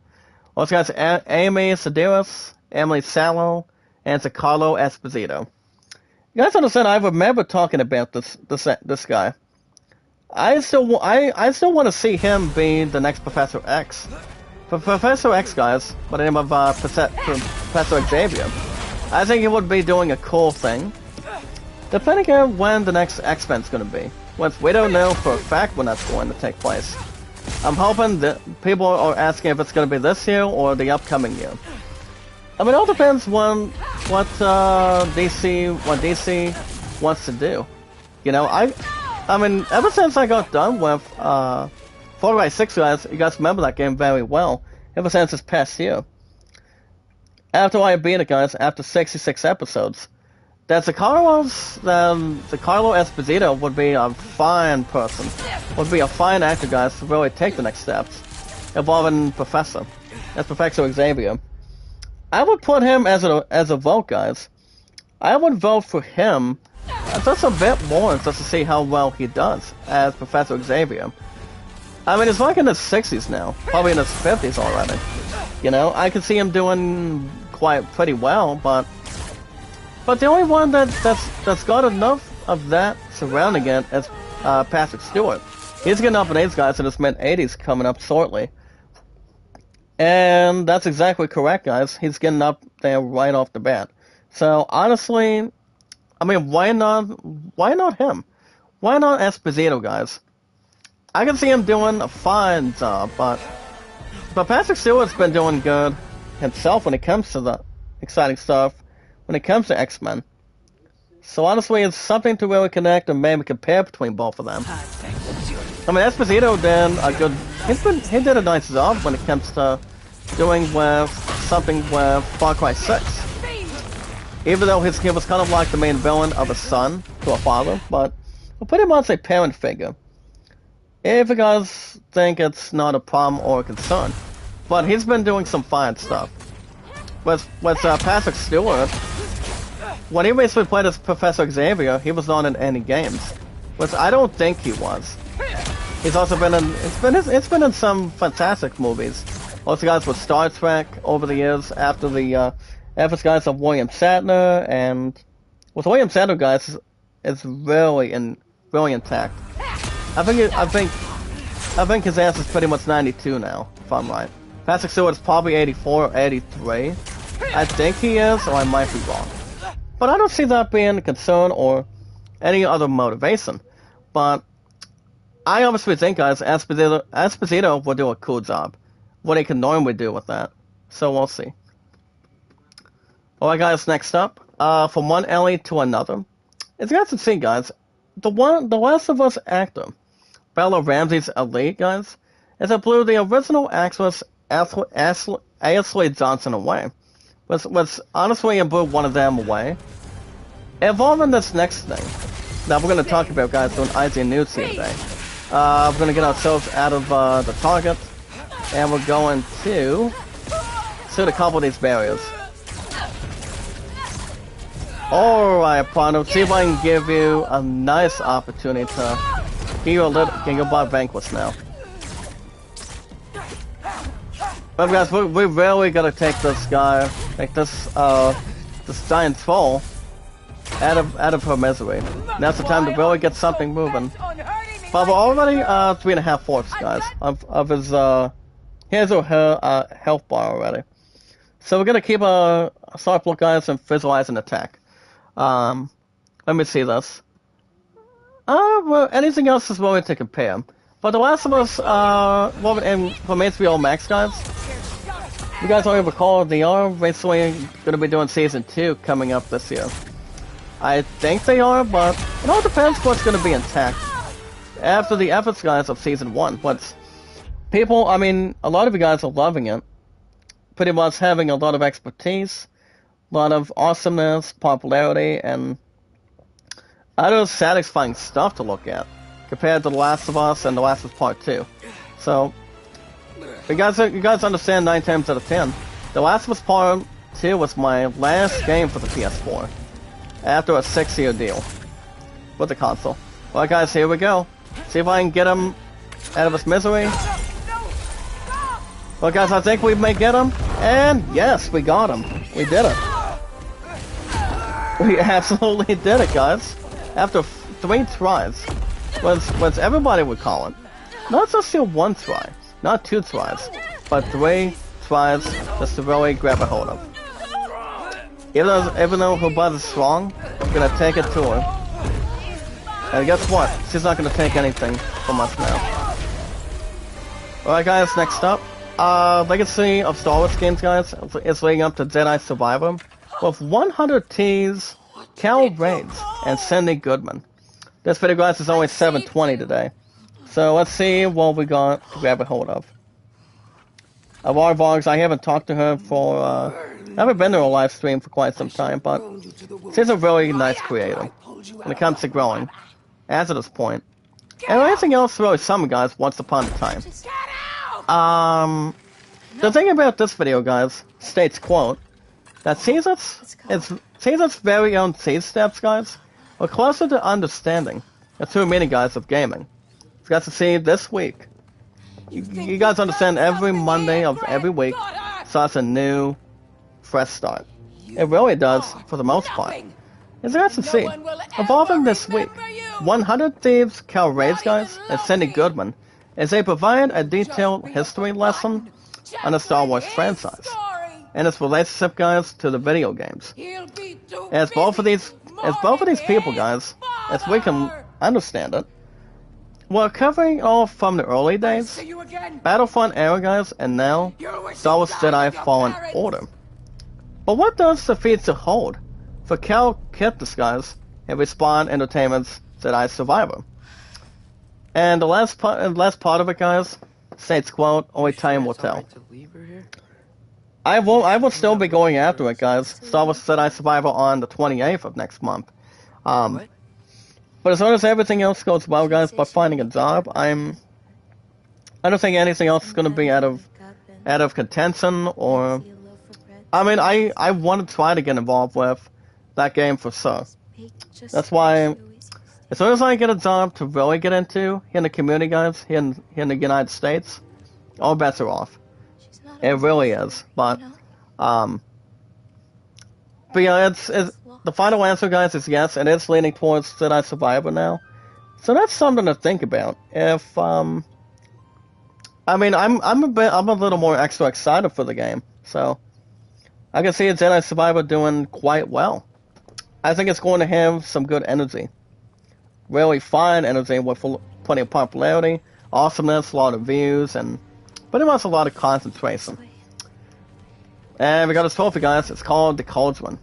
Also, guys, Amy Sedaris, Emily Sallow, and Giancarlo Esposito. You guys understand, I remember talking about this guy. I still want to see him be the next Professor X. For Professor X, guys, by the name of Professor Xavier, I think he would be doing a cool thing. Depending on when the next X-Men's going to be. Once we don't know for a fact when that's going to take place. I'm hoping that people are asking if it's going to be this year or the upcoming year. I mean, it all depends on what DC wants to do. You know, I mean, ever since I got done with Far Cry 6, guys, you guys remember that game very well. Ever since this past year. After I beat it, guys, after 66 episodes, that Giancarlo Esposito would be a fine person, would be a fine actor, guys, to really take the next steps, involving Professor Xavier. I would put him as a vote, guys. I would vote for him just a bit more, just to see how well he does as Professor Xavier. I mean, he's like in his 60s now, probably in his 50s already. You know, I could see him doing pretty well, but the only one that's got enough of that surrounding it is Patrick Stewart. He's getting up in age, guys, in his mid-80s coming up shortly. And that's exactly correct, guys. He's getting up there right off the bat. So, honestly, I mean, why not him? Why not Esposito, guys? I can see him doing a fine job, but Patrick Stewart's been doing good himself when it comes to the exciting stuff, when it comes to X-Men. So honestly, it's something to really connect and maybe compare between both of them. I mean, Esposito did a good, he did a nice job when it comes to doing something with Far Cry 6. Even though he was kind of like the main villain of a son to a father, but pretty much a parent figure. If you guys think it's not a problem or a concern. But he's been doing some fine stuff. With Patrick Stewart, when he basically played as Professor Xavier, he was not in any games. Which I don't think he was. He's also been in, it's been in some fantastic movies. Also guys with Star Trek over the years, after the efforts, guys, of William Shatner, and with William Shatner, guys, it's really intact. I think his ass is pretty much 92 now, if I'm right. Patrick Stewart is probably 84 or 83. I think he is, or I might be wrong. But I don't see that being a concern or any other motivation. But I obviously think, guys, Esposito will do a cool job. What he can normally do with that. So we'll see. Alright, guys, next up. From one Ellie to another. As you guys can see, guys, the Last of Us actor, Bella Ramsey's elite, guys, is it blew the original actress Ashley Johnson away. Was honestly it blew one of them away. Involving this next thing that we're going to talk about, guys, on IGN News here today. We're going to get ourselves out of the target, and we're going to shoot a couple of these barriers. Alright, partner, see if I can give you a nice opportunity to give you a little, get your butt vanquished now. But guys, we really gotta take this guy, this giant troll out of her misery. Now's the time to really get something moving. But we're already 3.5 fourths, guys, of his his or her health bar already. So we're gonna keep a sharp look, guys, and visualize an attack. Let me see this. Well, anything else is really to compare. But The Last of Us, from HBO Max, guys, you guys already recall they are basically going to be doing Season 2 coming up this year. I think they are, but it all depends what's going to be intact. After the efforts, guys, of Season 1, what's people, I mean, a lot of you guys are loving it. Pretty much having a lot of expertise, a lot of awesomeness, popularity, and other satisfying stuff to look at compared to The Last of Us and The Last of Us Part 2. So, you guys understand 9 times out of 10. The Last of Us Part 2 was my last game for the PS4 after a 6-year deal with the console. Well, guys, here we go. See if I can get him out of his misery. Well, guys, I think we may get him. And yes, we got him. We did it. We absolutely did it, guys. After 3 tries. Was everybody would call it. Not just still 1 try. Not 2 tries. But 3 tries just to really grab a hold of. Even though her butt is strong, I'm gonna take it to her. And guess what? She's not gonna take anything from us now. Alright guys, next up. Legacy of Star Wars games, guys, is leading up to Jedi Survivor with 100 T's, Cal Raids, and Cindy Goodman. This video, guys, is only 7:20 today. So let's see what we got to grab a hold of. War Vlogs, I haven't talked to her for, I haven't been to a live stream for quite some time, but she's a really nice creator when it comes to growing, as at this point. And anything else really some guys once upon a time. The thing about this video, guys, states quote, that Caesar's very own seed steps, guys, are closer to understanding the true meaning, guys, of gaming. You guys to see this week. You guys understand every Monday of every week starts a new, fresh start. It really does, for the most part. As you guys can see, evolving this week, 100 Thieves, Cal Raids, guys, and Cindy Goodman, as they provide a detailed history lesson on the Star Wars franchise and its relationship, guys, to the video games. As both of these people, guys, as we can understand it, we're covering all from the early days, Battlefront era, guys, and now Star Wars Jedi Fallen Order. But what does the feature hold for Cal Kestis, guys, and Respawn Entertainment's Jedi Survivor? And the last part of it, guys, states quote, only time will tell. I will still be going after it, guys. Star Wars Jedi Survivor on the 28th of next month. But as long as everything else goes well, guys, by finding a job, I don't think anything else is going to be out of contention, or I mean, I want to try to get involved with that game for sure. That's why, as soon as I get a job to really get into here in the community, guys, here in the United States, all bets are off. It really is. But yeah, it's the final answer, guys, is yes. It is leaning towards Jedi Survivor now. So that's something to think about. If I mean, I'm a little more extra excited for the game. So I can see a Jedi Survivor doing quite well. I think it's going to have some good energy. Really fine energy with plenty of popularity, awesomeness, a lot of views, and pretty much a lot of concentration. And we got a trophy, guys. It's called the Cauldron.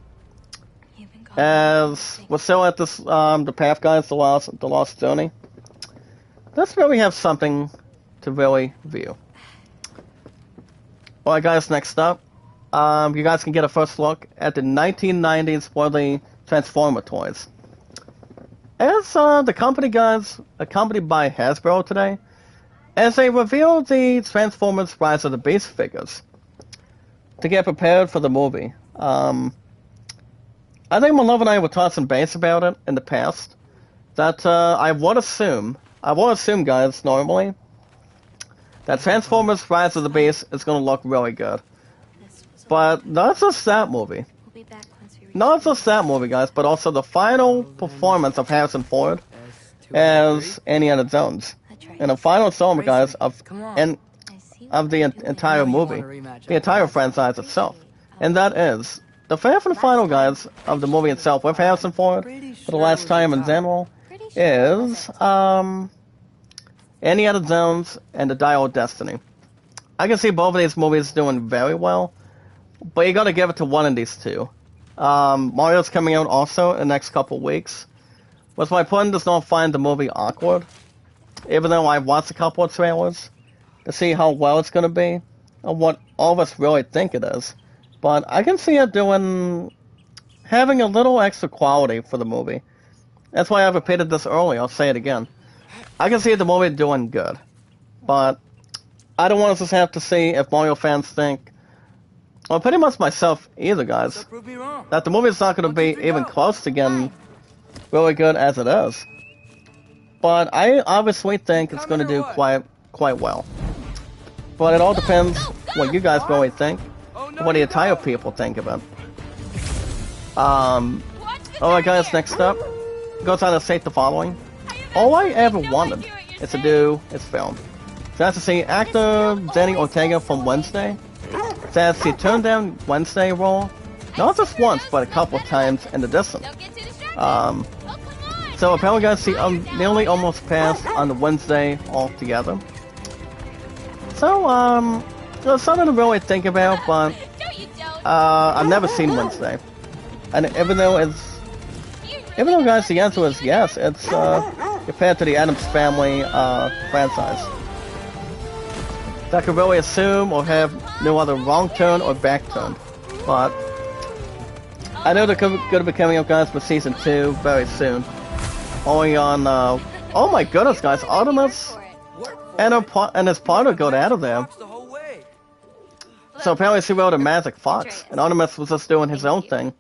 As we're still at this, the path, guys, the lost journey. Let's really have something to really view. Alright, guys, next up, you guys can get a first look at the 1990s Worldly Transformer toys. As the company, guys, accompanied by Hasbro today, as they reveal the Transformers Rise of the Beast figures to get prepared for the movie. I think my love and I were talking base about it in the past. That I would assume, guys, normally, that Transformers Rise of the Beast is going to look really good. But not just that movie. Not just that movie, guys, but also the final performance of Harrison Ford as Indiana Jones. And the final installment, guys, of the entire movie. The entire franchise itself. And that is the final, guys, of the movie itself with Harrison Ford for the last time in general is Indiana Jones and the Dial of Destiny. I can see both of these movies doing very well, but you gotta give it to one of these two. Mario's coming out also in the next couple weeks. But my point does not find the movie awkward, even though I watched a couple of trailers. to see how well it's going to be, and what all of us really think it is. But I can see it having a little extra quality for the movie. That's why I repeated this earlier. I'll say it again. I can see the movie doing good, but I don't want us to have to see if Mario fans think, well, pretty much myself either, guys, that the movie is not going to be even close to getting really good as it is. But I obviously think it's going to do quite well. But it all depends what you guys really think, and what the entire people think of it. Alright guys, next up, goes on to state the following. All I ever wanted is to do is film. So that's to see actor Danny Ortega from Wednesday says he turned down Wednesday role, not just once, but a couple of times in the distance. So apparently guys, he nearly almost passed on the Wednesday altogether. So, there's something to really think about, but I've never seen Wednesday. And even though guys, the answer is yes, it's compared to the Addams Family franchise. So I could really assume or have no other wrong turn or back turn. But I know they're going to be coming up, guys, with season 2 very soon. Only on oh my goodness, guys, Artemis and his partner got out of there. So apparently she rode a magic fox, and Artemis was just doing his own thing.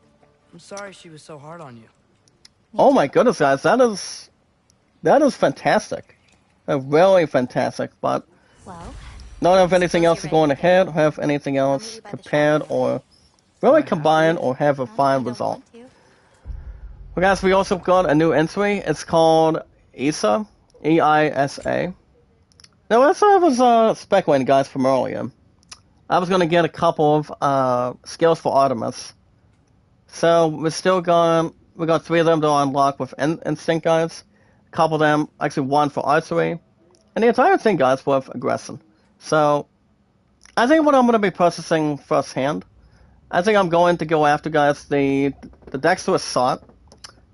I'm sorry she was so hard on you. Oh my goodness, guys, that is fantastic. Really fantastic, but not have anything else going ahead, or have anything else prepared, or really combine, or have a fine result. Well guys, we also got a new entry. It's called EISA, E-I-S-A. Now as I was speculating, guys, from earlier, I was going to get a couple of skills for Artemis. So we got 3 of them to unlock with instinct, guys. A couple of them, actually 1 for archery, and the entire thing, guys, with aggression. So I think what I'm going to be purchasing firsthand, I think I'm going to go after, guys, the dexterous shot.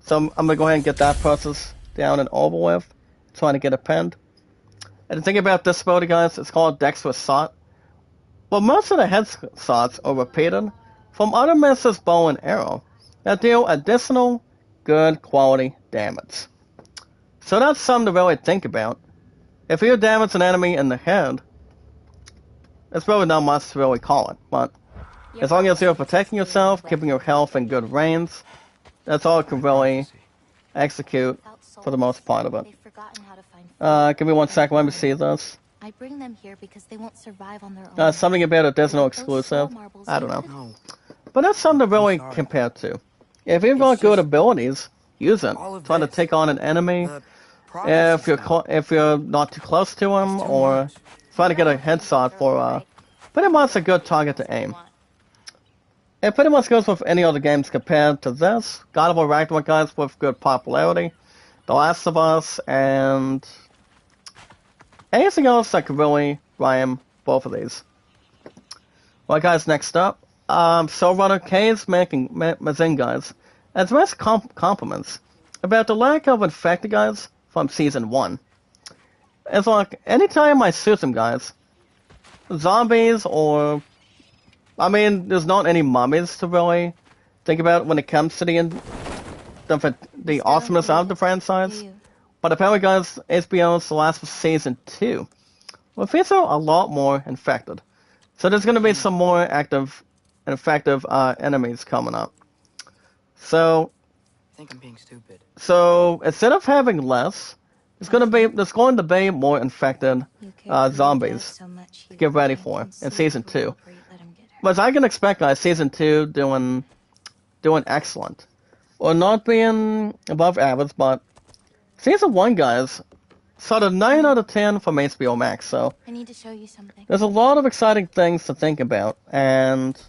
So I'm going to go ahead and get that purchase down and over with, trying to get it pinned. And the thing about this ability, guys, it's called dexterous shot. Well, most of the headshots are repeated from Artemis' bow and arrow that deal additional good quality damage. So that's something to really think about. If you damage an enemy in the head, it's really not much to really call it, but as long as you're protecting yourself, keeping your health in good range, that's all it can really execute for the most part of it. Give me 1 second, let me see this. I bring them here because they won't survive on their own. Something about it, there's no exclusive. I don't know. But that's something to really compare to. If you've got good abilities, use it. Try to take on an enemy. If you're not too close to him, or try to get a headshot for pretty much a good target to aim. It pretty much goes with any other games compared to this. God of War Ragnarok, guys, with good popularity. The Last of Us, and anything else that could really rhyme both of these. Well, guys, next up, Soul Runner K's making Mazin, guys, as best compliments about the lack of infected, guys, from season 1. It's like anytime I shoot them, guys, zombies or, I mean, there's not any mummies to really think about when it comes to the awesomeness of the franchise. But apparently, guys, HBO's The Last of Season 2 will feature a lot more infected. So there's going to be some more active and effective enemies coming up. So, I think I'm being stupid. So instead of having less, there's going to be more infected zombies to get ready for in Season 2. But I can expect, guys, Season 2 doing excellent. Or not being above average, but Season 1, guys, sort of 9 out of 10 from HBO Max, so I need to show you something. There's a lot of exciting things to think about, and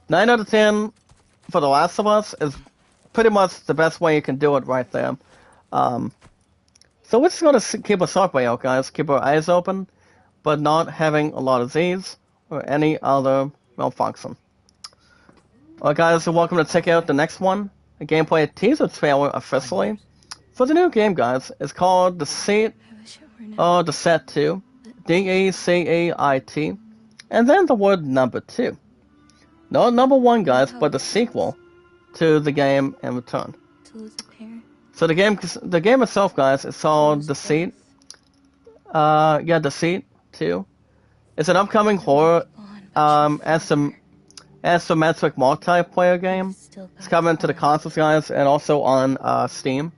9 out of 10 for The Last of Us is pretty much the best way you can do it right there. So we're just going to keep a sharp way out, guys, keep our eyes open, but not having a lot of Z's or any other malfunction. Alright, guys, you're welcome to check out the next one, a gameplay teaser trailer officially. For the new game, guys, it's called The Set 2. DECAIT, and then the word number 2. Not number 1, guys, but the sequel to the game in return. To lose a parent. So the game itself, guys, is called Deceit. Deceit 2. It's an upcoming horror asymmetric multiplayer game. It's coming to the consoles, guys, and also on Steam.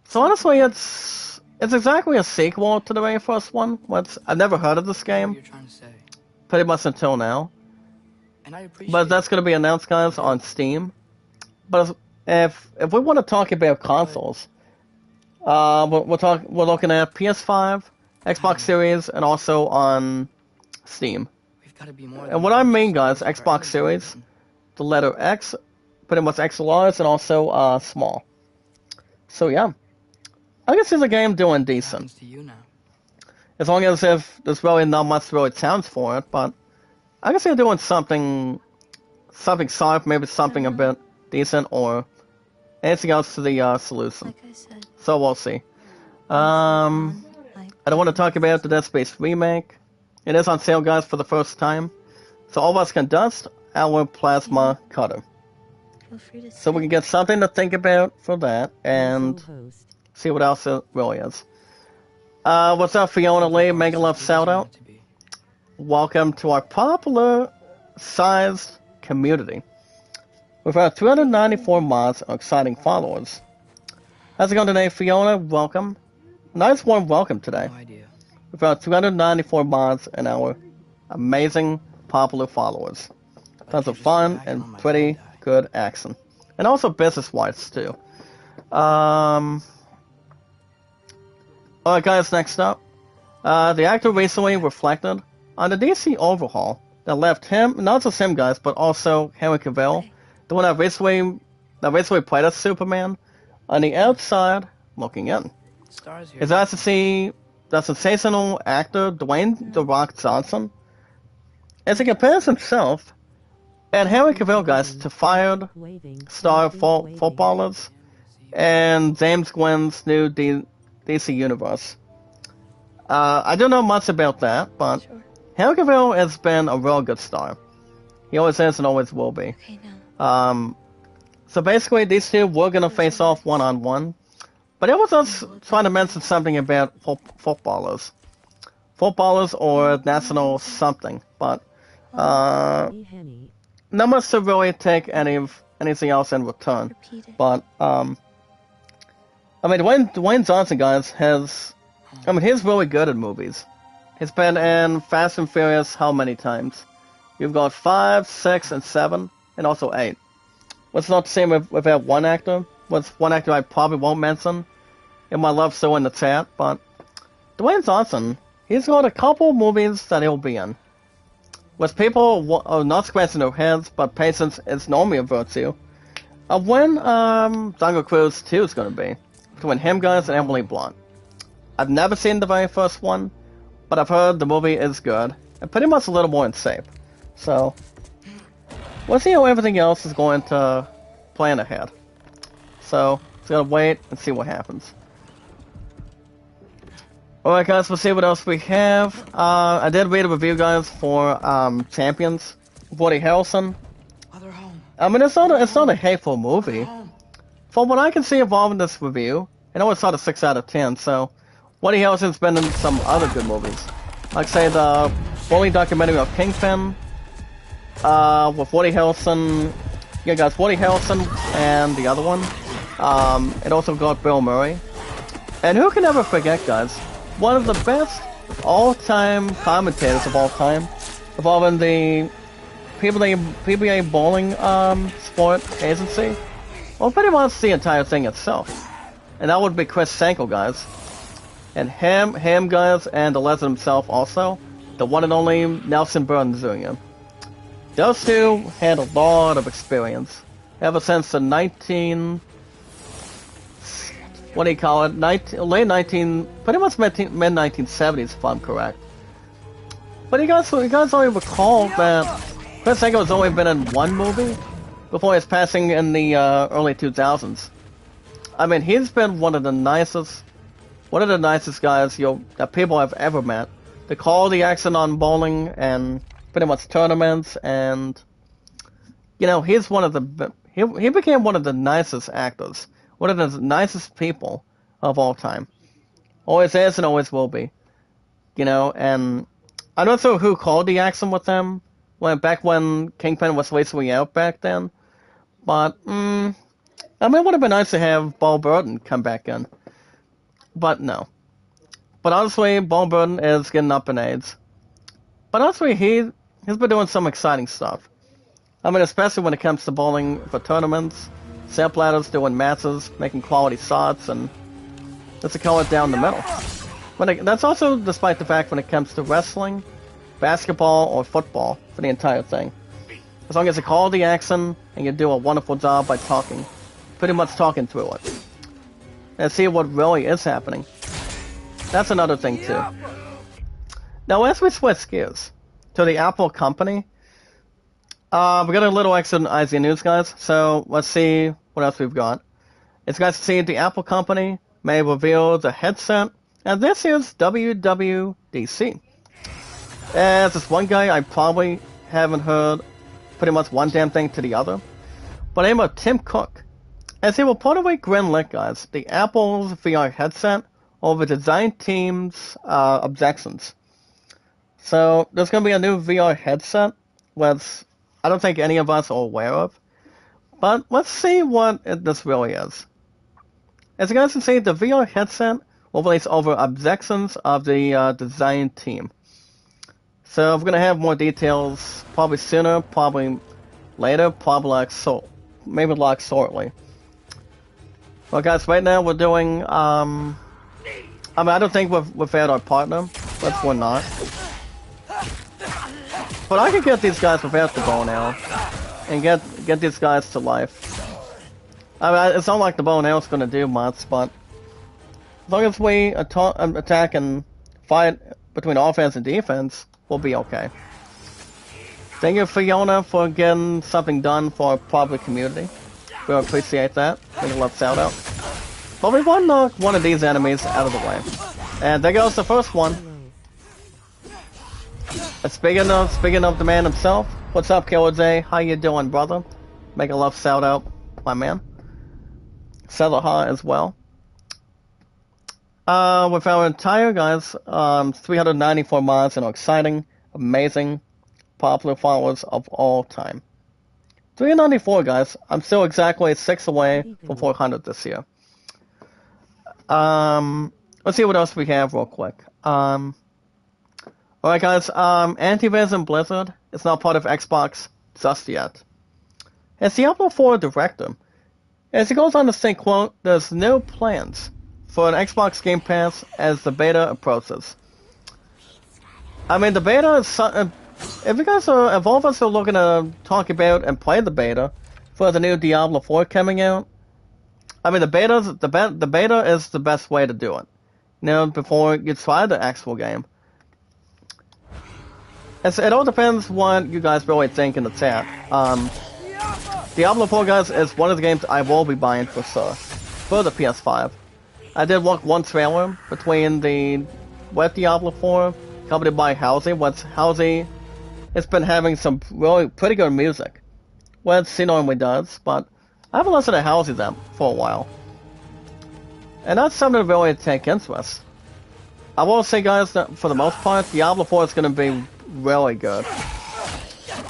So honestly, it's exactly a sequel to the very first one. I've never heard of this game, You're trying to say. pretty much until now. And I appreciate But that's going to be announced, guys, on Steam. But if we want to talk about consoles, we're looking at PS5, Xbox Series, and also on Steam. we've got to be more And what I mean, guys, Xbox Series, the letter X, pretty much extra large, and also small. So yeah, I can see the game doing decent. happens to you now. As long as if there's really not much really sounds for it, but I can see it doing something soft, maybe something a bit decent, or anything else to the solution. Like I said. So we'll see. I don't want to talk about the Dead Space remake. It is on sale, guys, for the first time. So all of us can dust our plasma cutter. Feel free to So we can get something to think about for that, and see what else it really is. What's up, Fiona Lee? Mega Love shout out. Welcome to our popular-sized community. With our 394 mods and exciting followers. How's it going today, Fiona? Welcome. Nice warm welcome today. No idea. With our 294 mods and our amazing popular followers. Tons of fun and pretty good action. And also business-wise, too. Alright, guys, next up. The actor recently reflected on the DC overhaul that left him, not just him, guys, but also Henry Cavill, the one that recently played as Superman, on the outside looking in. Stars here. It's nice to see the sensational actor Dwayne "The Rock" Johnson as he compares himself and Henry Cavill, guys, to fired star footballers and James Gunn's new DC universe. I don't know much about that, but Henry Cavill has been a real good star. He always is and always will be. Okay, now. So basically, these two were gonna face off one-on-one, but it was us trying to mention something about footballers or national something. But not much to really take anything else in return. Repeat it. But I mean, Dwayne Johnson, guys, he's really good at movies. He's been in Fast and Furious how many times? You've got 5, 6, and 7, and also 8. What's not the same with that one actor? What's one actor I probably won't mention in my love so in the chat, but Dwayne Johnson, he's got a couple movies that he'll be in. With people are not scratching their heads, but patience is normally a virtue. When Jungle Cruise 2 is going to be. Between him, guys, and Emily Blunt. I've never seen the very first one, but I've heard the movie is good, and pretty much a little more unsafe. So, we'll see how everything else is going to plan ahead. So, just gotta wait and see what happens. Alright, guys, we'll see what else we have. I did read a review, guys, for Champions. Woody Harrelson. Other home. I mean, it's not a hateful movie. From what I can see involved in this review, and I always thought a 6 out of 10, so Woody Harrelson's been in some other good movies. Like, say, the bully documentary of Kingpin, with Woody Harrelson, yeah, guys, Woody Harrelson and the other one. It also got Bill Murray. And who can ever forget, guys, one of the best all-time commentators of all time, involving the PBA bowling sport agency. Well, pretty much the entire thing itself. And that would be Chris Sanko, guys. And him, guys, and the legend himself also, the one and only Nelson Burns Jr. Those two had a lot of experience ever since the late mid-1970s, if I'm correct. But you guys only recall that Chris Sanko has only been in one movie before his passing in the early 2000s. I mean, he's been one of the nicest one of the nicest guys that people have ever met. They call the accent on bowling and pretty much tournaments, and he's one of the he became one of the nicest actors, one of the nicest people of all time. Always is and always will be. And I'm not sure who called the accent with them back when Kingpin was recently out back then, but it would have been nice to have Paul Burton come back in, but no. But honestly, Paul Burton is getting up in age. But honestly, he's been doing some exciting stuff. Especially when it comes to bowling for tournaments, set ladders, doing matches, making quality shots, and let's call it down the middle. That's also despite the fact when it comes to wrestling, basketball, or football for the entire thing. As long as you call the accent and you do a wonderful job by talking, pretty much talking through it, and see what really is happening. That's another thing too. Now as we switch gears to the Apple company, we got a little extra IZ news, guys, so let's see what else we've got. As you guys see, the Apple company may reveal the headset, and this is WWDC. As this one guy, I probably haven't heard pretty much one damn thing to the other, but name of Tim Cook, as he will reportedly greenlit, guys, the Apple's VR headset over design team's objections. So there's going to be a new VR headset, which I don't think any of us are aware of. But let's see what this really is. As you guys can see, the VR headset will release over objections of the design team. So we're going to have more details probably sooner, probably later, probably maybe shortly. Well guys, right now we're doing, I don't think we've had our partner, but we're not. But I can get these guys without the bow now, and get these guys to life. It's not like the bow now is going to do much, but as long as we attack and fight between offense and defense, we'll be okay. Thank you, Fiona, for getting something done for our public community. We appreciate that. Make a love shout out. But we want to knock one of these enemies out of the way. And there goes the first one. Speaking of the man himself, what's up, KOJ? How you doing, brother? Make a love shout out, my man. Salaha as well. With our entire guys, 394 mods and our exciting, amazing, popular followers of all time. 394 guys. I'm still exactly 6 away from 400 this year. Let's see what else we have real quick. Alright guys, Activision Blizzard is not part of Xbox just yet. As Diablo 4 director, as he goes on to say, quote, there's no plans for an Xbox Game Pass as the beta approaches. The beta is, if all of us are looking to talk about and play the beta for the new Diablo 4 coming out, the beta is the best way to do it. Before you try the actual game. It all depends what you guys really think in the chat. Diablo 4, guys, is one of the games I will be buying for sure, for the PS5. I did watch one trailer between with Diablo 4, accompanied by Halsey. Halsey has been having some really pretty good music, which she normally does, but I haven't listened to Halsey them for a while. And that's something to really take interest. I will say, guys, that for the most part, Diablo 4 is going to be really good.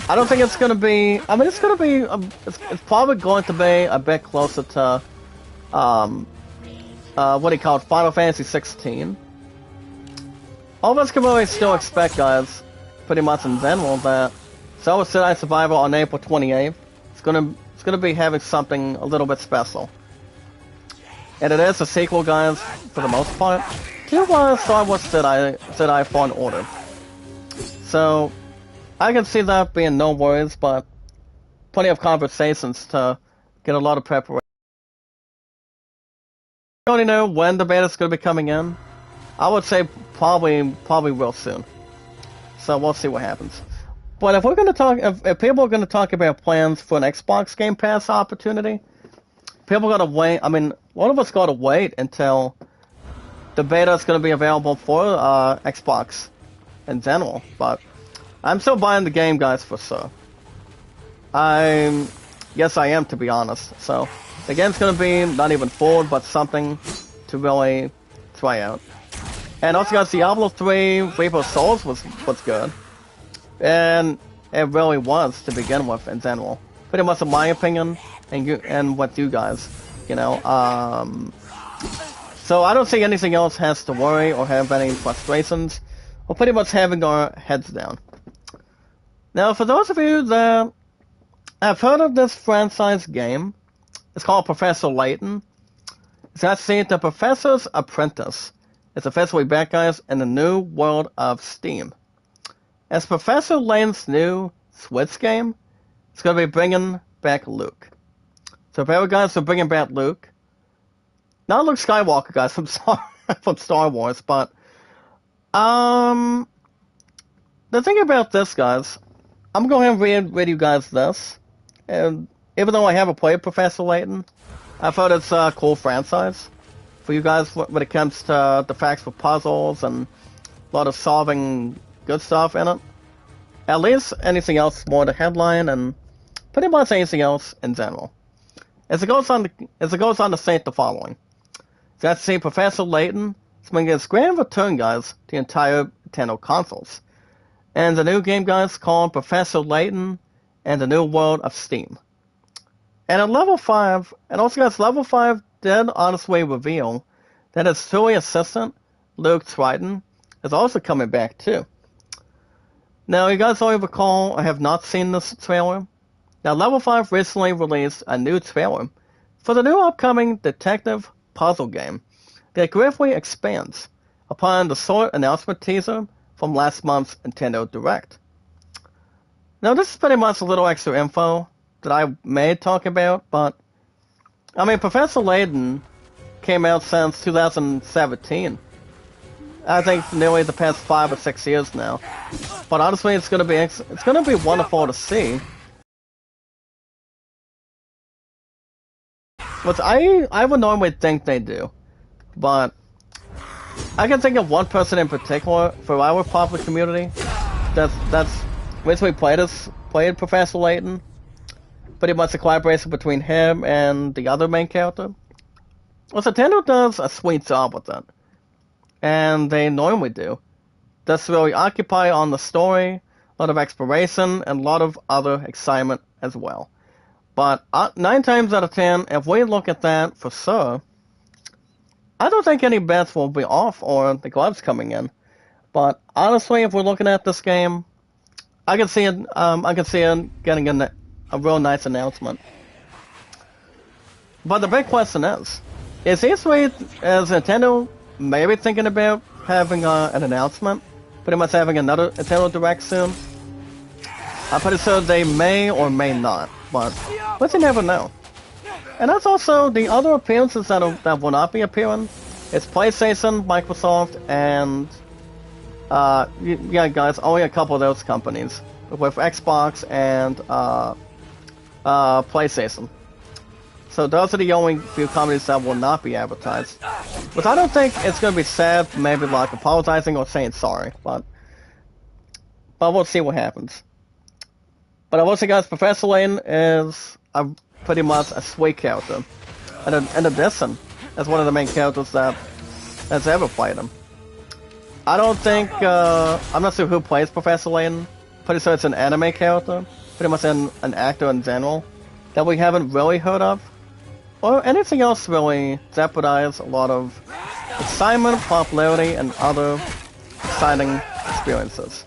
I don't think it's going to be... it's going to be... it's probably going to be a bit closer to... what do you call it? Final Fantasy 16. All of us can really still expect, guys, pretty much in general, that Zelda Jedi Survivor on April 28th is going to be having something a little bit special. And it is a sequel, guys, for the most part, to Star Wars Jedi Fallen Order. So, I can see that being no worries, but plenty of conversations to get a lot of preparation. I don't really know when the beta is going to be coming in. I would say probably real soon. So we'll see what happens. But if we're going to talk, if people are going to talk about plans for an Xbox Game Pass opportunity, people got to wait. One of us got to wait until the beta is going to be available for Xbox in general, but I'm still buying the game, guys, for sure. Yes, I am, to be honest. So the game's going to be not even full, but something to really try out. And also, guys, Diablo 3 Reaper Souls was good, and it really was to begin with in general. Pretty much in my opinion, and what you guys, you know. So I don't see anything else has to worry or have any frustrations. We're pretty much having our heads down. Now, for those of you that have heard of this franchise game, it's called Professor Layton. It's actually The Professor's Apprentice. It's officially back, guys, in the new world of Steam. As Professor Layton's new Switch game, it's going to be bringing back Luke. So, prepare, guys, for bringing back Luke. Not Luke Skywalker, guys, from Star Wars, but the thing about this, guys, I'm going to read you guys this. And even though I haven't played Professor Layton, I thought it's a cool franchise for you guys when it comes to the facts for puzzles and a lot of solving good stuff in it. At least anything else more the headline and pretty much anything else in general. As it goes on to state the following. That's see Professor Layton is making its grand return, guys, to the entire Nintendo consoles. And the new game, guys, called Professor Layton and the New World of Steam. And at level 5, and also, guys, level 5 did honestly reveal that its truly assistant, Luke Triton, is also coming back too. Now, you guys already recall, I have not seen this trailer. Now, level 5 recently released a new trailer for the new upcoming detective puzzle game that greatly expands upon the short announcement teaser from last month's Nintendo Direct. Now, this is pretty much a little extra info that I may talk about, but I mean, Professor Layton came out since 2017. I think nearly the past 5 or 6 years now. But honestly, it's gonna be wonderful to see. Which I would normally think they do, but I can think of one person in particular for our popular community that's recently played Professor Layton. Pretty much a collaboration between him and the other main character. Well, Nintendo does a sweet job with it, and they normally do. Just really occupy on the story, a lot of exploration, and a lot of other excitement as well. But 9 times out of 10, if we look at that for sure, I don't think any bets will be off or the gloves coming in. But honestly, if we're looking at this game, I can see it getting a real nice announcement. But the big question is Nintendo maybe thinking about having an announcement? Pretty much having another Nintendo Direct soon? I'm pretty sure they may or may not, but you never know. And that's also the other appearances that will not be appearing. It's PlayStation, Microsoft, and yeah, guys, only a couple of those companies with Xbox and PlayStation. So those are the only few companies that will not be advertised. But I don't think it's going to be sad, maybe like apologizing or saying sorry, but we'll see what happens. But I will say, guys, Professor Layton is pretty much a sweet character. And in addition, as one of the main characters that's ever played him. I don't think, I'm not sure who plays Professor Layton. Pretty sure it's an anime character. Pretty much an actor in general. That we haven't really heard of. Or anything else really jeopardize a lot of excitement, popularity, and other exciting experiences.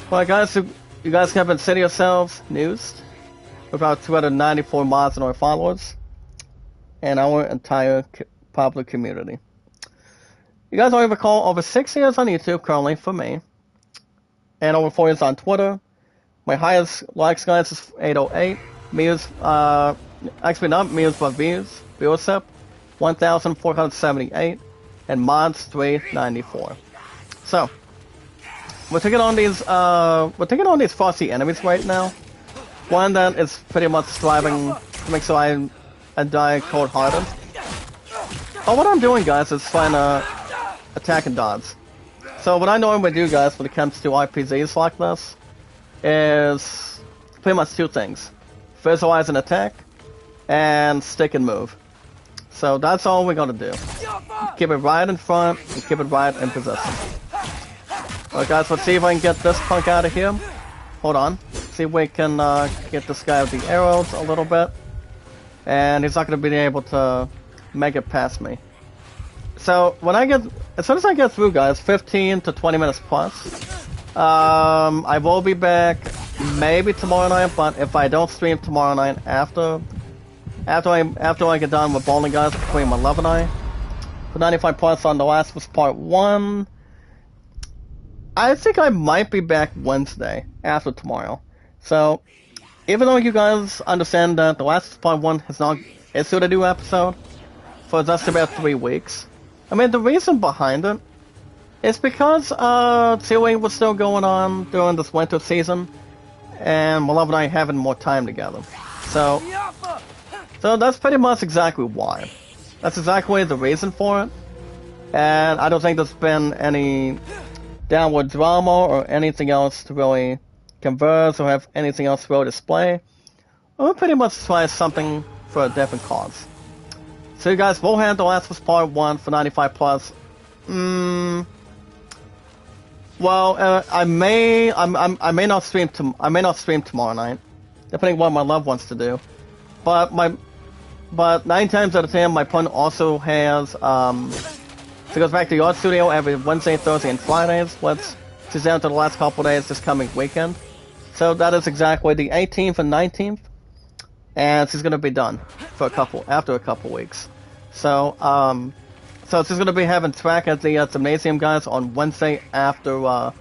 Well, guys, you guys have considered yourselves news with about 294 mods and our followers, and our entire popular community. You guys already recall over 6 years on YouTube currently for me, and over 4 years on Twitter. My highest likes, guys, is 808. Views, actually not views, but viewership, 1,478, and mods 394. So, we're taking on these frosty enemies right now. One that is pretty much striving to make sure I die cold-hearted. Oh, what I'm doing, guys, is trying to attack and dodge. So what I normally do, guys, when it comes to RPGs like this, is pretty much two things. Visualize an attack, and stick and move. So that's all we're gonna do. Keep it right in front, and keep it right in position. Alright guys, let's see if I can get this punk out of here. Hold on. See if we can get this guy with the arrows a little bit. And he's not gonna be able to make it past me. So when as soon as I get through, guys, 15 to 20 minutes plus, I will be back maybe tomorrow night. But if I don't stream tomorrow night after I get done with bowling, guys, between my love and I, for 95 plus on The Last of Us Part 1, I think I might be back Wednesday after tomorrow. So even though you guys understand that The Last of Us Part 1 has not issued a new episode for just about 3 weeks, I mean, the reason behind it is because COA was still going on during this winter season, and my love and I having more time together. So that's pretty much exactly why. That's exactly the reason for it. And I don't think there's been any downward drama or anything else to really converse or have anything else to really display. We'll pretty much try something for a different cause. So you guys will have The Last of Us Part 1 for 95 plus. Well, I may not stream tomorrow night, depending on what my love wants to do. But 9 times out of 10, my opponent also has so it goes back to the art studio every Wednesday, Thursday, and Fridays. She's down to the last couple days this coming weekend. So that is exactly the 18th and 19th, and she's gonna be done for after a couple weeks. So she's gonna be having track at the gymnasium, guys, on Wednesday after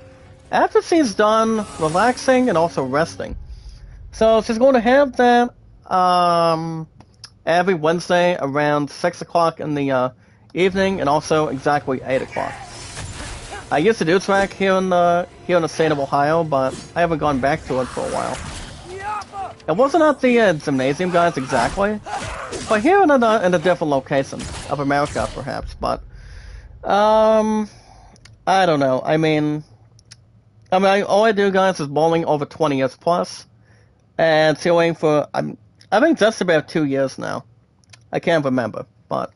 she's done relaxing and also resting. So she's going to have that every Wednesday around 6 o'clock in the evening, and also exactly 8 o'clock. I used to do track here in the state of Ohio, but I haven't gone back to it for a while. It wasn't at the gymnasium, guys, exactly, but here in a different location of America, perhaps. But I don't know. I mean, all I do, guys, is bowling over 20 years plus, and COing for I think just about 2 years now. I can't remember, but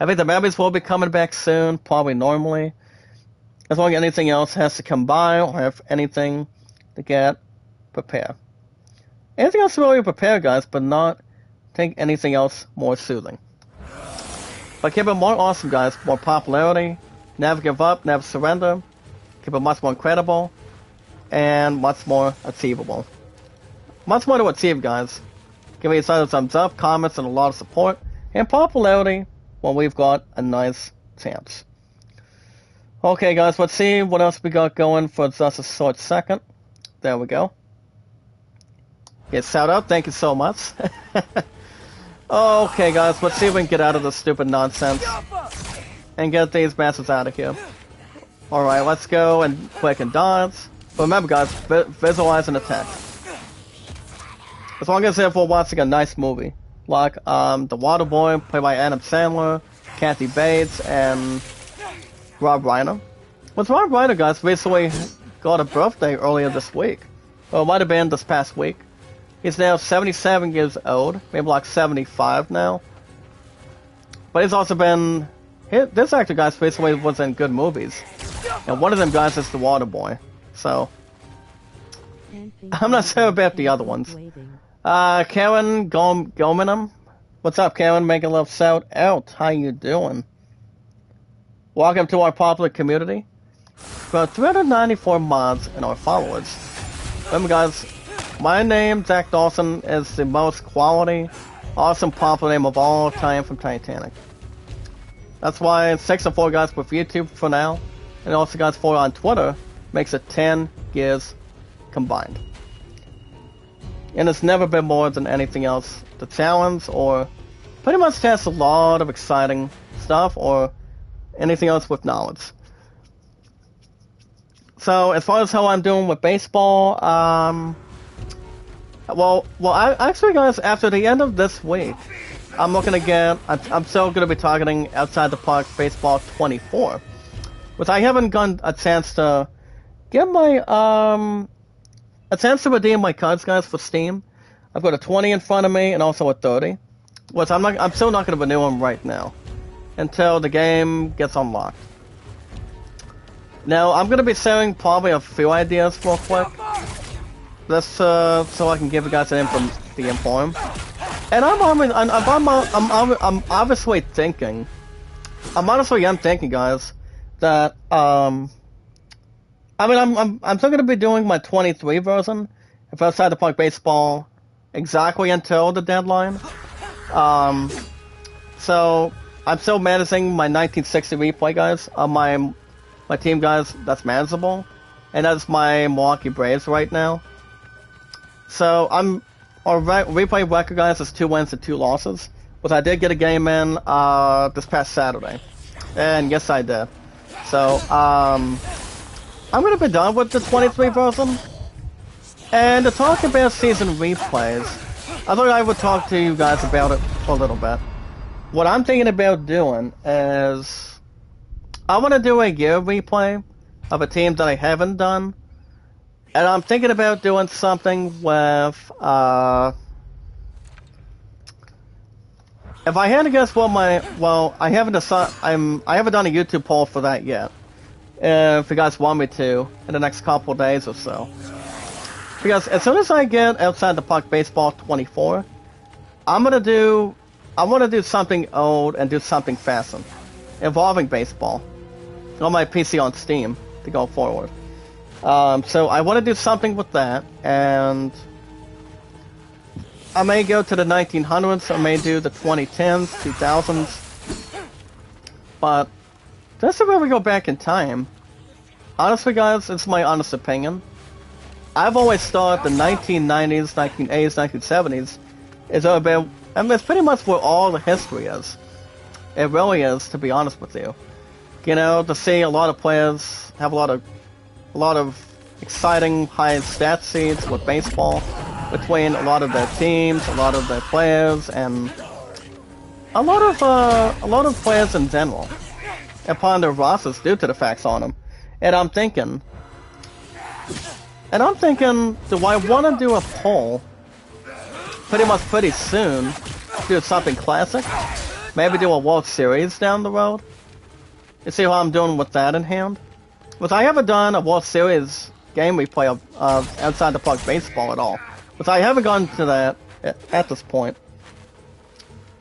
I think the memories will be coming back soon, probably normally. As long as anything else has to come by or have anything to get prepared. Anything else to really prepare, guys, but not take anything else more soothing. But keep it more awesome, guys. More popularity. Never give up, never surrender. Keep it much more credible. And much more achievable. Much more to achieve, guys. Give me a thumbs up, comments, and a lot of support. And popularity when we've got a nice chance. Okay, guys, let's see what else we got going for just a short second. There we go. Get shout out, thank you so much. Okay, guys, let's see if we can get out of this stupid nonsense and get these bastards out of here. Alright, let's go and click and dodge. But remember, guys, visualize an attack. As long as if we're watching a nice movie, like The Waterboy, played by Adam Sandler, Kathy Bates, and Rob Reiner. Well, Rob Reiner, guys, recently got a birthday earlier this week. Well, it might have been this past week. He's now 77 years old, maybe like 75 now. But he's also been... This actor, guys, recently was in good movies. And one of them, guys, is The Waterboy. So, I'm not sure about the other ones. Karen Gominum. What's up, Karen? Make a love shout out. How you doing? Welcome to our popular community. We have 394 mods and our followers. Remember, guys, my name, Zach Dawson, is the most quality, awesome, popular name of all time from Titanic. That's why 6 and 4 guys with YouTube for now, and also guys 4 on Twitter, makes it 10 years combined. And it's never been more than anything else to challenge or pretty much test a lot of exciting stuff or anything else with knowledge. So as far as how I'm doing with baseball, well, actually, guys, after the end of this week, I'm looking to get. I'm still going to be targeting outside the park baseball 24, which I haven't gotten a chance to get my a chance to redeem my cards, guys, for Steam. I've got a 20 in front of me and also a 30, which I'm still not going to renew them right now until the game gets unlocked. Now I'm going to be sharing probably a few ideas real quick, just so I can give you guys the info. And I'm obviously thinking, I'm thinking, guys, that I'm still gonna be doing my 23 version if outside the park baseball exactly until the deadline. So I'm still managing my 1960 replay, guys. My team, guys, that's manageable, and that's my Milwaukee Braves right now. So our replay record, guys, is 2 wins and 2 losses. But I did get a game in this past Saturday, and yes, I did. So I'm gonna be done with the 23 version. And to talk about season replays, I thought I would talk to you guys about it a little bit. What I'm thinking about doing is I want to do a year replay of a team that I haven't done. And I'm thinking about doing something with, if I had to guess what I haven't decided, I haven't done a YouTube poll for that yet. If you guys want me to, in the next couple days or so. Because as soon as I get outside the park baseball 24, I want to do something old and do something fastened, involving baseball, on my PC on Steam to go forward. So I want to do something with that, and I may go to the 1900s, I may do the 2010s, 2000s, but just to really go back in time, honestly, guys, it's my honest opinion. I've always thought the 1990s, 1980s, 1970s is about, it's pretty much where all the history is. It really is, to be honest with you. You know, to see a lot of players have a lot of exciting high stat sheets with baseball between a lot of their teams, a lot of their players, and a lot of players in general upon their rosters due to the facts on them. And I'm thinking, do I want to do a poll pretty soon, do something classic, maybe do a World Series down the road? You see how I'm doing with that in hand? But I haven't done a World Series game replay of outside the park baseball at all. But I haven't gone to that at this point.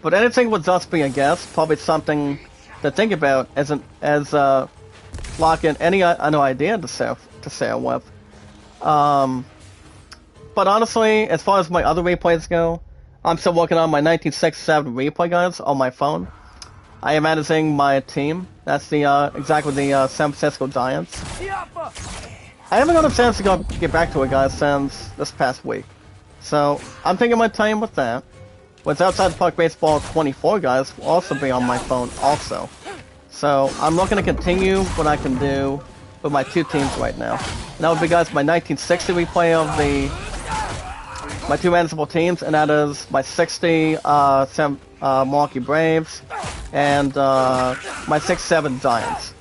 But anything would just be a guess, probably something to think about as lock in any idea to say with. But honestly, as far as my other replays go, I'm still working on my 1967 replay, guys, on my phone. I am managing my team. That's the exactly the San Francisco Giants. I haven't got a chance to get back to it, guys, since this past week. So I'm taking my time with that. What's outside the park baseball 24, guys, will also be on my phone also. So I'm looking to continue what I can do with my 2 teams right now. And that would be, guys, my 1960 replay of my 2 manageable teams, and that is my 60 Milwaukee Braves and my 6-7 Giants.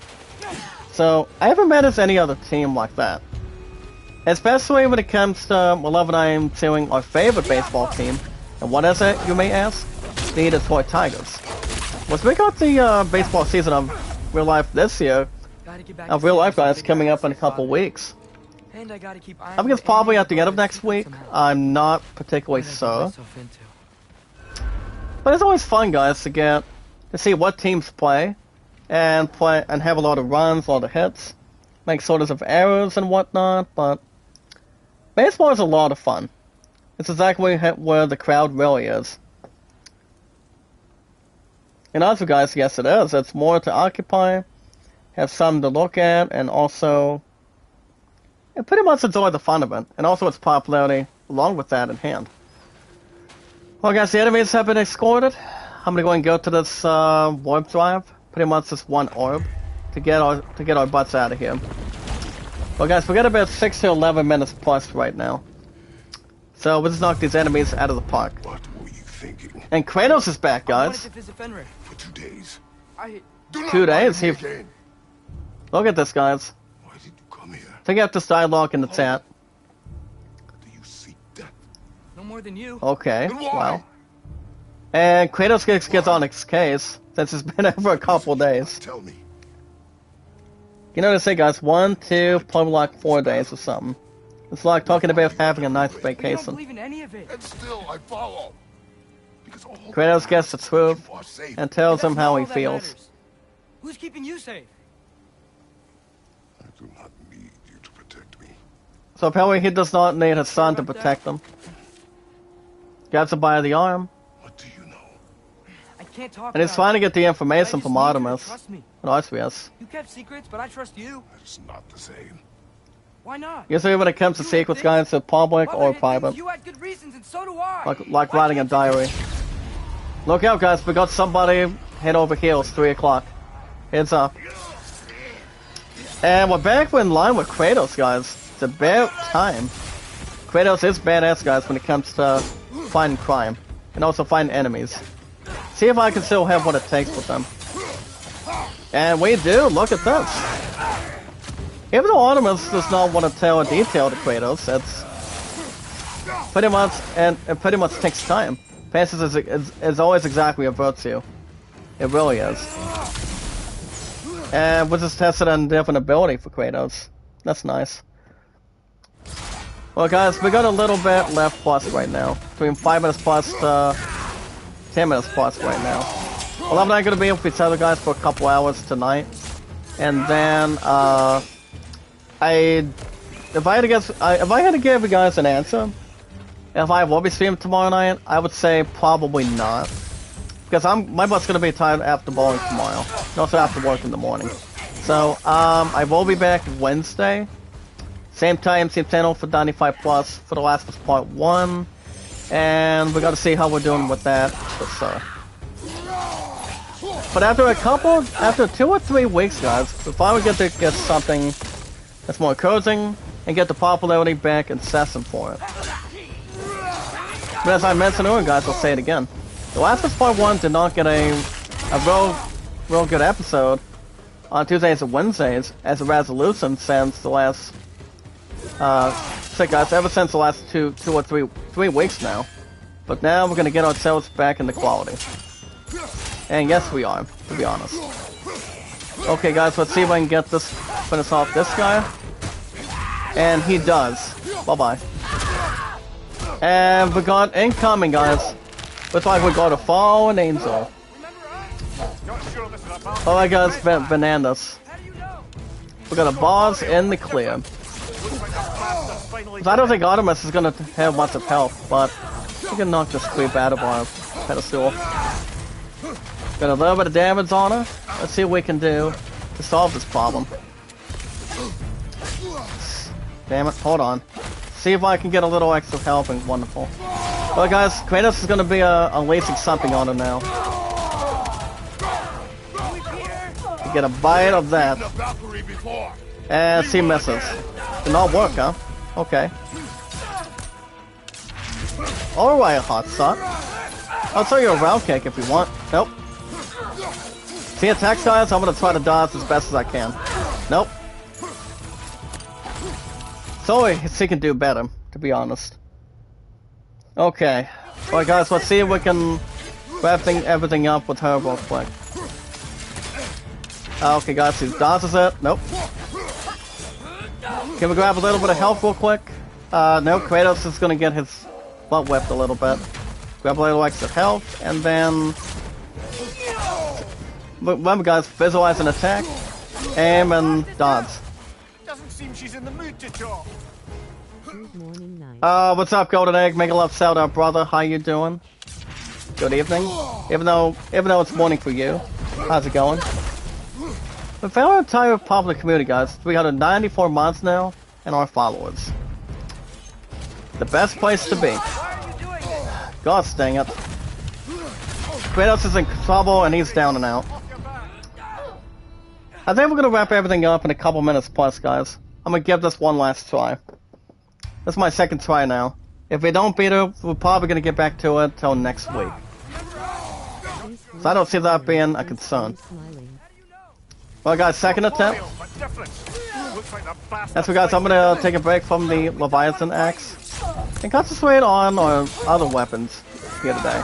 So I haven't managed any other team like that. Especially when it comes to, well, I'm doing our favorite baseball team. And what is it, you may ask? The Detroit Tigers. Once we got the baseball season of real life this year, of real life, guys, coming up in a couple weeks. I think it's probably at the end of next week. I'm not particularly sure. But it's always fun, guys, to see what teams play and have a lot of runs, a lot of hits, make sorts of errors and whatnot. But baseball is a lot of fun. It's exactly where the crowd really is. And also, guys, yes, it is. It's more to occupy, have something to look at, and also pretty much enjoy the fun of it, and also its popularity along with that in hand. Well, guys, the enemies have been escorted. I'm gonna go and go to this warp drive, pretty much this one orb, to get our butts out of here. Well, guys, we got about 6 to 11 minutes plus right now, so we'll just knock these enemies out of the park. What were you thinking? And Kratos is back, I wanted guys. to visit Fenrir. For 2 days. I... Do not 2 days? bother me He- again. Look at this, guys. Why did you come here? Take out this dialogue in the chat. Do you seek death? No more than you. Okay, Then why? wow. And Kratos gets on his case since it's been over a couple days. Tell me. You know what I say, guys? 1, 2, probably like 4 days or something. It's like talking about having a nice But you don't vacation. believe in any of it. And still I follow. Because all Kratos gets the truth you are safe. and tells him That's how not he all that feels. matters. Who's keeping you safe? I do not need you to protect me. So apparently he does not need his son to protect him. Grabs him by the arm, What do you know? I can't talk and he's about trying to it. get the But I information just from need you to Artemis Trust me. and Arceus. You kept secrets, but I trust you. That's not the same. Why not? Usually when it comes to You secrets, hid guys, things. they're public Mother or hid things. private. You had good reasons, and so do I. Like Why writing a can't you diary. Look out, guys, we got somebody head over heels, 3 o'clock. Heads up. And we're back in line with Kratos, guys. It's about time. Kratos is badass, guys, when it comes to fighting crime. And also fighting enemies. See if I can still have what it takes with them. And we do, look at this. Even though Artemis does not want to tell a detail to Kratos, it's pretty much, and it pretty much takes time. Patience is always exactly a virtue. It really is. And which is tested on different ability for Kratos. That's nice. Well guys, we got a little bit left plus right now. Between 5 minutes plus to 10 minutes plus right now. Well, I'm not going to be with each other, guys, for a couple hours tonight. And then, if I had to give you guys an answer, if I will be streaming tomorrow night, I would say probably not. Because my butt's gonna be tired after bowling tomorrow. And also after work in the morning. So, I will be back Wednesday. Same time, same channel for 95 plus for The Last of Us Part 1. And we gotta see how we're doing with that. But after 2 or 3 weeks, guys, if I would get something that's more encouraging and get the popularity back incessant for it. But as I mentioned earlier, guys, I'll say it again. The Last of Us Part 1 did not get a real good episode on Tuesdays and Wednesdays as a resolution since the last, guys, ever since the last 2 or 3 weeks now. But now we're gonna get ourselves back into quality. And yes, we are, to be honest. Okay, guys, let's see if I can get this, finish off this guy. And he does. Bye-bye. And we got incoming, guys. Looks like we got a fallen angel. Alright, guys, bananas. We got a boss in the clear. I don't think Artemis is gonna have much of help, but we can knock this creep out of our pedestal. Got a little bit of damage on her. Let's see what we can do to solve this problem. Damn it, hold on. See if I can get a little extra help and wonderful. Well guys, Kratos is gonna be unleashing something on her now. You get a bite of that. And she misses. Did not work, huh? Okay. Alright, hot shot. I'll throw you a round kick if you want. Nope. See attacks, guys? I'm gonna try to dodge as best as I can. Nope. So she can do better, to be honest. Okay. Alright guys, let's see if we can wrap everything up with her real quick. Okay guys, she dodges it. Nope. Can we grab a little bit of health real quick? No, Kratos is gonna get his butt whipped a little bit. Grab a little extra health, and then... Remember guys, visualize an attack, aim and dodge. Doesn't seem she's in the mood to talk. What's up, Golden Egg? Make a love shout out, brother. How you doing? Good evening. Even though it's morning for you. How's it going? We found our entire public community, guys. 394 months now, and our followers. The best place to be. God dang it. Kratos is in trouble, and he's down and out. I think we're gonna wrap everything up in a couple minutes plus, guys. I'm gonna give this one last try. This is my second try now. If we don't beat her, we're probably gonna get back to it till next week. So I don't see that being a concern. Well, guys, second attempt. Royal, but different. Looks like the bastard. That's what, guys, I'm gonna take a break from the Leviathan axe and concentrate on our other weapons here today.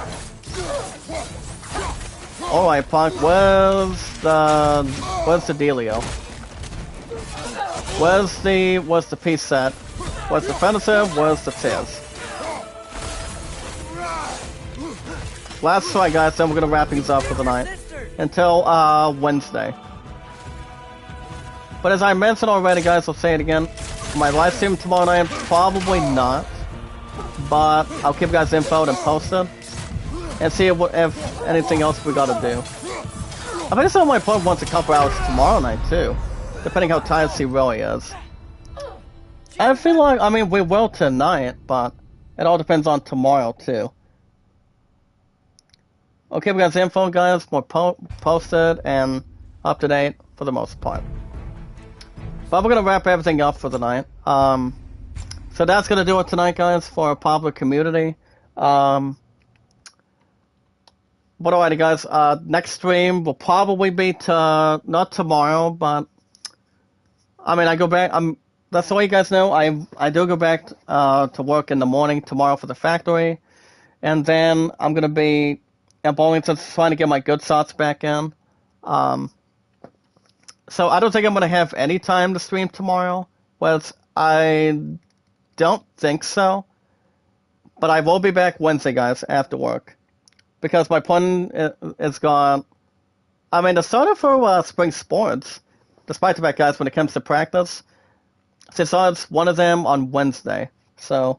Alright, Punk, where's the dealio? Where's the piece set? Where's the defensive? Where's the tears? Last try, guys, then we're gonna wrap things up for the night. Until Wednesday. But as I mentioned already, guys, I'll say it again. My live stream tomorrow night, probably not. But I'll keep you guys info and posted. And see if anything else we gotta do. I think some of my point wants a couple hours tomorrow night, too. Depending how tired she really is. I feel like, I mean, we will tonight, but it all depends on tomorrow, too. Okay, we got the info, guys, more posted and up to date for the most part. But we're gonna wrap everything up for the night. So that's gonna do it tonight, guys, for our popular community. But alrighty, guys. Next stream will probably be not tomorrow, but I mean, I go back. That's all you guys know. I do go back to work in the morning tomorrow for the factory, and then I'm gonna be at Burlington trying to get my good shots back in. So I don't think I'm going to have any time to stream tomorrow. Well, I don't think so. But I will be back Wednesday, guys, after work. Because my plan is gone. I mean, the starter for spring sports, despite the fact, guys, when it comes to practice, she starts one of them on Wednesday. So,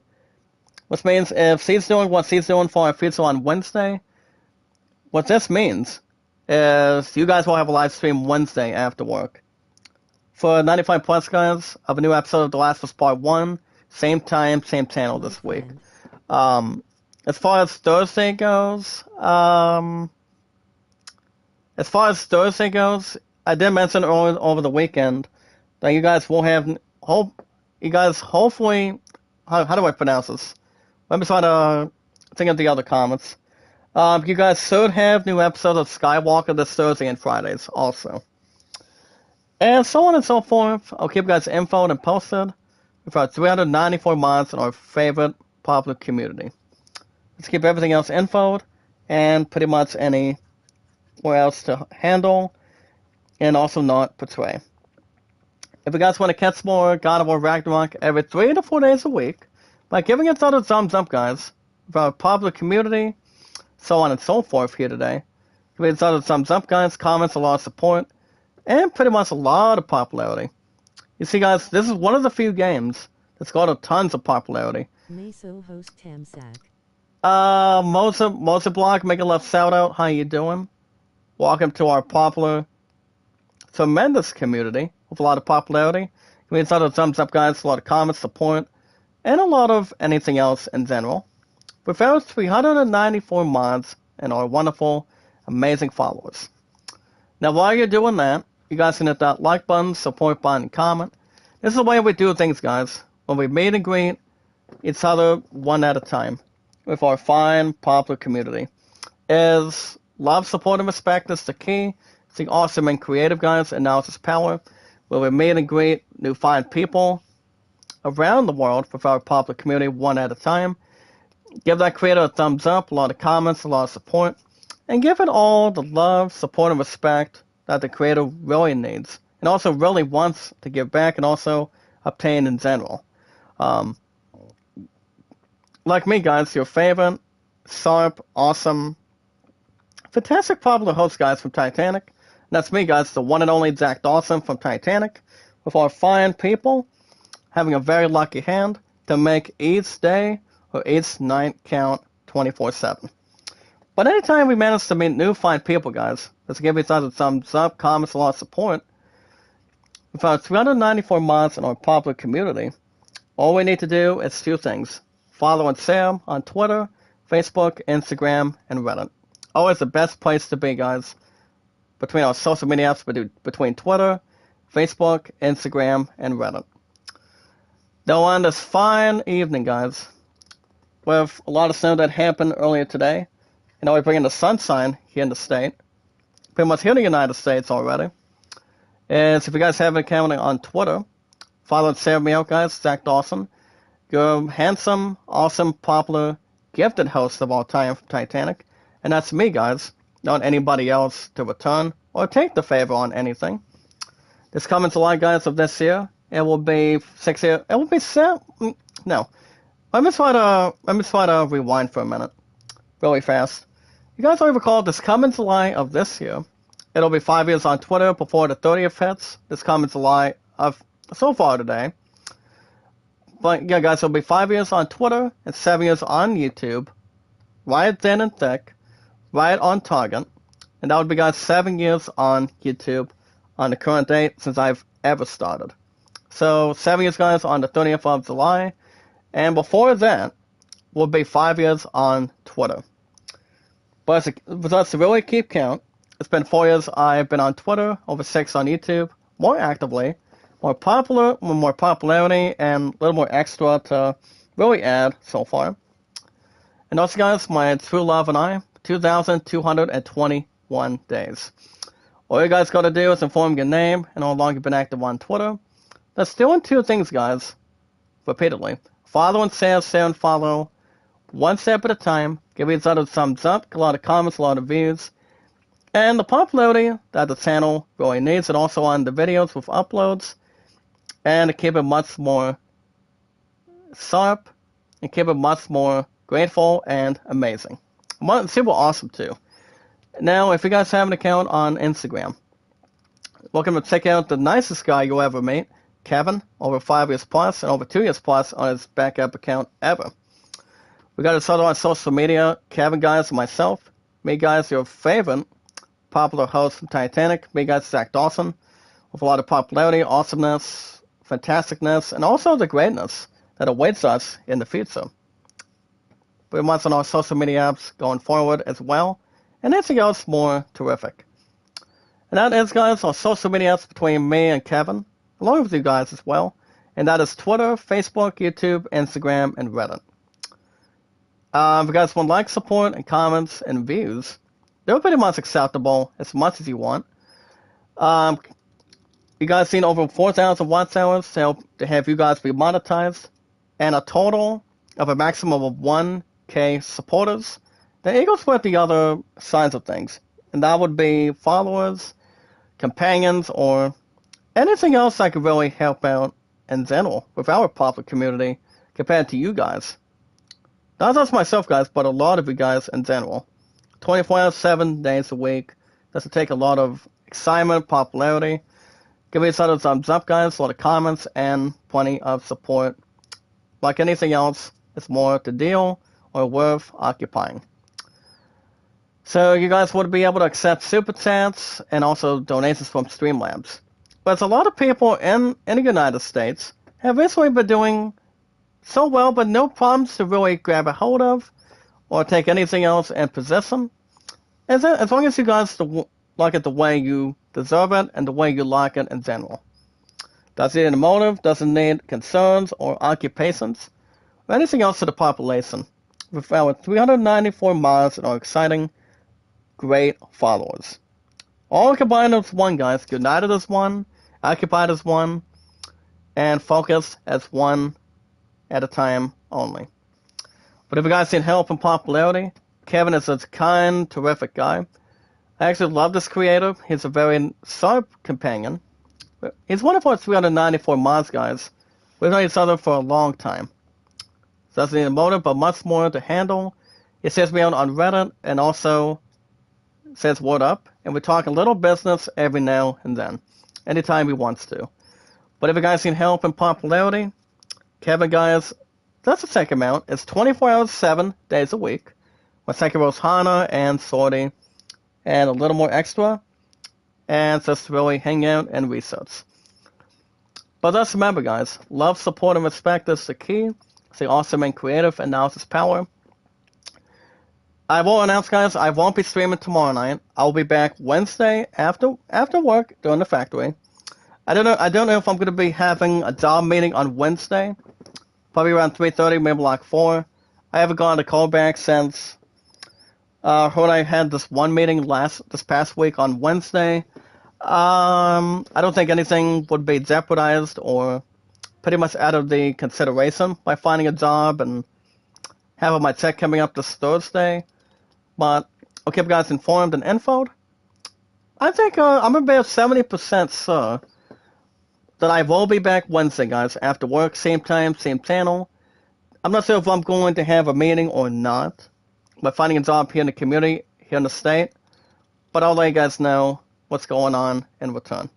which means if she's doing what she's doing for our future on Wednesday, what this means is you guys will have a live stream Wednesday after work. For 95 plus, guys, of a new episode of The Last of Us Part 1, same time, same channel this week. As far as Thursday goes, I did mention over the weekend that you guys will have, hopefully, how do I pronounce this? Let me try to think of the other comments. You guys should have new episodes of Skywalker this Thursday and Fridays also. And so on and so forth. I'll keep you guys infoed and posted with our 394 mods in our favorite popular community. Let's keep everything else infoed and pretty much anywhere else to handle and also not portray. If you guys want to catch more God of War Ragnarok every 3 to 4 days a week by giving us a thumbs up, guys, with our popular community, so on and so forth here today. Give me a thumbs up, guys, comments, a lot of support, and pretty much a lot of popularity. You see, guys, this is one of the few games that's got tons of popularity. Meso host Tamsack. Moza Block, make a left shout out. How you doing? Welcome to our popular, tremendous community with a lot of popularity. Give me a thumbs up, guys, a lot of comments, support, and a lot of anything else in general. With our 394 mods and our wonderful, amazing followers. Now, while you're doing that, you guys can hit that like button, support button, and comment. This is the way we do things, guys. When we meet and greet each other one at a time with our fine, popular community. Is love, support, and respect is the key. It's the awesome and creative, guys, and now it's its power. Where we meet and greet new fine people around the world with our popular community one at a time. Give that creator a thumbs up, a lot of comments, a lot of support, and give it all the love, support, and respect that the creator really needs, and also really wants to give back and also obtain in general. Like me, guys, your favorite, sharp, awesome, fantastic popular host, guys, from Titanic. And that's me, guys, the one and only Zach Dawson from Titanic, with our fine people having a very lucky hand to make each day or each night count 24/7. But anytime we manage to meet new fine people, guys, let's give each other thumbs up, comments, a lot of support. With our 394 mods in our popular community, all we need to do is two things. Follow and share on Twitter, Facebook, Instagram, and Reddit. Always the best place to be, guys. Between our social media apps, between Twitter, Facebook, Instagram, and Reddit. Now on this fine evening, guys, with a lot of snow that happened earlier today, we're bringing the sunshine here in the state. Pretty much here in the United States already. And so if you guys have an account on Twitter, follow and share me out, guys. Zach Dawson. You're handsome, awesome, popular, gifted host of all time from Titanic. And that's me, guys. Not anybody else to return or take the favor on anything. This coming July, guys, of this year, it will be 6 years. It will be no. Let me try to rewind for a minute, really fast. You guys will recall this coming July of this year. It'll be 5 years on Twitter before the 30th hits. This coming July of so far today. But yeah, guys, it'll be 5 years on Twitter and 7 years on YouTube. Right thin and thick, right on target. And that would be, guys, 7 years on YouTube on the current date since I've ever started. So 7 years, guys, on the 30th of July. And before that will be 5 years on Twitter. But for us to really keep count, it's been 4 years I've been on Twitter, over 6 on YouTube, more actively, more popularity, and a little more extra to really add so far. And also, guys, my true love and I, 2,221 days. All you guys got to do is inform your name and how long you've been active on Twitter. That's doing two things, guys, repeatedly. Follow and share and follow, one step at a time. Give each other a thumbs up, a lot of comments, a lot of views. And the popularity that the channel really needs, and also on the videos with uploads. And to keep it much more sharp, and keep it much more grateful and amazing. Super awesome, too. Now, if you guys have an account on Instagram, welcome to check out the nicest guy you'll ever meet, Kevin, over 5 years plus and over 2 years plus on his backup account ever. We got us on social media, Kevin, guys, and myself. Me, guys, your favorite popular host from Titanic. Me, guys, Zach Dawson, with a lot of popularity, awesomeness, fantasticness, and also the greatness that awaits us in the future. Pretty much on our social media apps going forward as well, and anything else more terrific. And that is, guys, our social media apps between me and Kevin, along with you guys as well, and that is Twitter, Facebook, YouTube, Instagram, and Reddit. If you guys want likes, support, and comments, and views, they're pretty much acceptable as much as you want. You guys seen over 4,000 watch hours to have you guys be monetized, and a total of a maximum of 1K supporters. That equals with the other sides of things, and that would be followers, companions, or anything else that could really help out in general with our popular community compared to you guys. Not just myself, guys, but a lot of you guys in general. 24 hours, 7 days a week. Doesn't take a lot of excitement, popularity. Give each other a thumbs up, guys, a lot of comments, and plenty of support. Like anything else, it's more to deal or worth occupying. So you guys would be able to accept super chats and also donations from Streamlabs. But a lot of people in the United States have recently been doing so well, but no problems to really grab a hold of or take anything else and possess them. As long as you guys like it the way you deserve it and the way you like it in general. Doesn't need a motive, doesn't need concerns or occupations or anything else to the population. With our 394 miles and our exciting, great followers. All combined as one, guys. United as one, occupied as one, and focused as one at a time only. But if you guys need help and popularity, Kevin is a kind, terrific guy. I actually love this creator. He's a very sharp companion. He's one of our 394 mods, guys. We've known each other for a long time. Doesn't need a motive, but much more to handle. He says me out on Reddit and also says word up. And we talk a little business every now and then. Anytime he wants to. But if you guys need help and popularity, Kevin, guys, that's the second amount. It's 24 hours, 7 days a week. My second row is Hana and Sorty, and a little more extra, and just really hang out and research. But just remember, guys, love, support, and respect is the key. Stay awesome and creative, and now it's power. I will announce, guys, I won't be streaming tomorrow night. I'll be back Wednesday after work during the factory. I don't know if I'm going to be having a job meeting on Wednesday. Probably around 3:30, maybe like 4. I haven't gone to callback since Heard I had this one meeting this past week on Wednesday. I don't think anything would be jeopardized or pretty much out of the consideration by finding a job and having my check coming up this Thursday. But I'll keep you guys informed and infoed. I think I'm about 70% sure that I will be back Wednesday, guys, after work, same time, same channel. I'm not sure if I'm going to have a meeting or not, but finding a job here in the community, here in the state. But I'll let you guys know what's going on in return.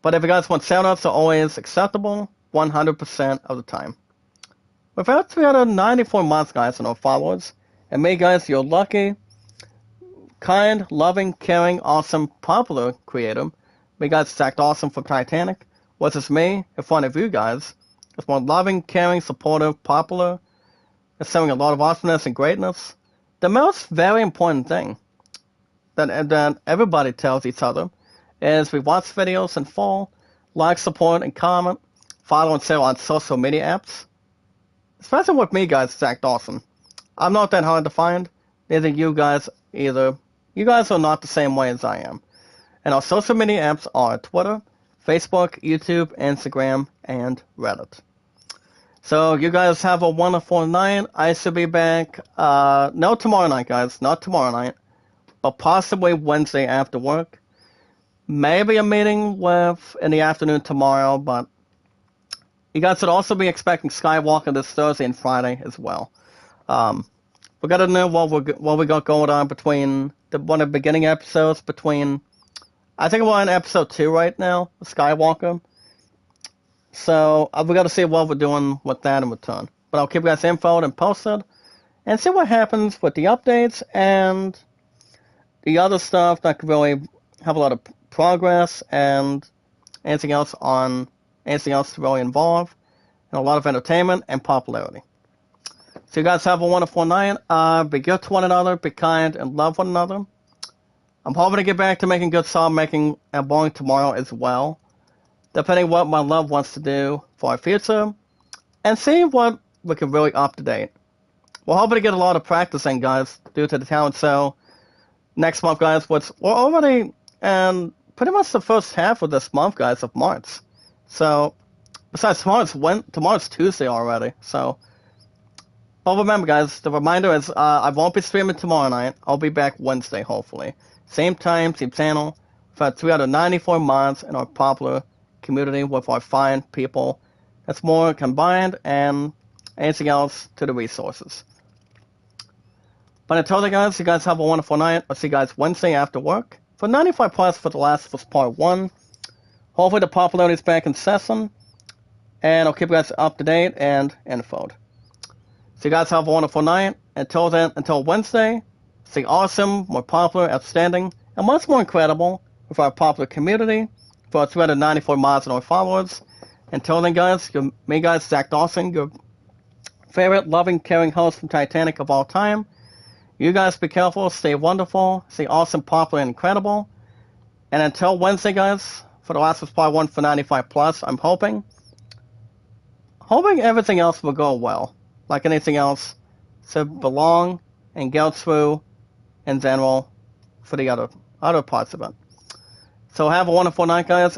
But if you guys want shoutouts, they're always acceptable 100% of the time. We've had 394 months, guys, and our followers. And me, guys, you're lucky, kind, loving, caring, awesome, popular creator. Me, guys, Zach Dawson from Titanic. What's this me in front of you guys? It's more loving, caring, supportive, popular. It's showing a lot of awesomeness and greatness. The most very important thing that everybody tells each other is we watch videos in full, like, support, and comment, follow and share on social media apps. Especially with me, guys, Zach Dawson. I'm not that hard to find. Neither you guys either. You guys are not the same way as I am. And our social media apps are Twitter, Facebook, YouTube, Instagram, and Reddit. So you guys have a wonderful night. I should be back, no tomorrow night, guys, not tomorrow night, but possibly Wednesday after work. Maybe a meeting in the afternoon tomorrow, but you guys should also be expecting Skywalker this Thursday and Friday as well. We gotta know what we got going on between one of the beginning episodes between. I think we're on episode 2 right now, Skywalker. So we got to see what we're doing with that in return. But I'll keep you guys infoed and posted, and see what happens with the updates and the other stuff that could really have a lot of progress and anything else to really involve, and a lot of entertainment and popularity. So you guys have a wonderful night. Be good to one another, be kind, and love one another. I'm hoping to get back to making good song making and blowing tomorrow as well, depending what my love wants to do for our future, and see what we can really up to date. We're hoping to get a lot of practice in, guys, due to the talent show next month, guys, which we're already in pretty much the first half of this month, guys, of March. So, besides tomorrow's Tuesday already, so. But remember, guys, the reminder is I won't be streaming tomorrow night. I'll be back Wednesday, hopefully. Same time, same channel. We've had 394 mods in our popular community with our fine people. That's more combined and anything else to the resources. But until then, guys, you guys have a wonderful night. I'll see you guys Wednesday after work for 95 Plus for The Last of Us Part 1. Hopefully the popularity is back in session. And I'll keep you guys up to date and infoed. So you guys have a wonderful night. Until then, until Wednesday, stay awesome, more popular, outstanding, and much more incredible with our popular community, for our 394 mods and our followers. Until then, guys, me, guys, Zach Dawson, your favorite, loving, caring host from Titanic of all time. You guys be careful, stay wonderful, stay awesome, popular, and incredible. And until Wednesday, guys, for The Last of Us Part 1 for 95 Plus, I'm hoping everything else will go well. Like anything else, to belong and go through in general for the other parts of it. So have a wonderful night, guys.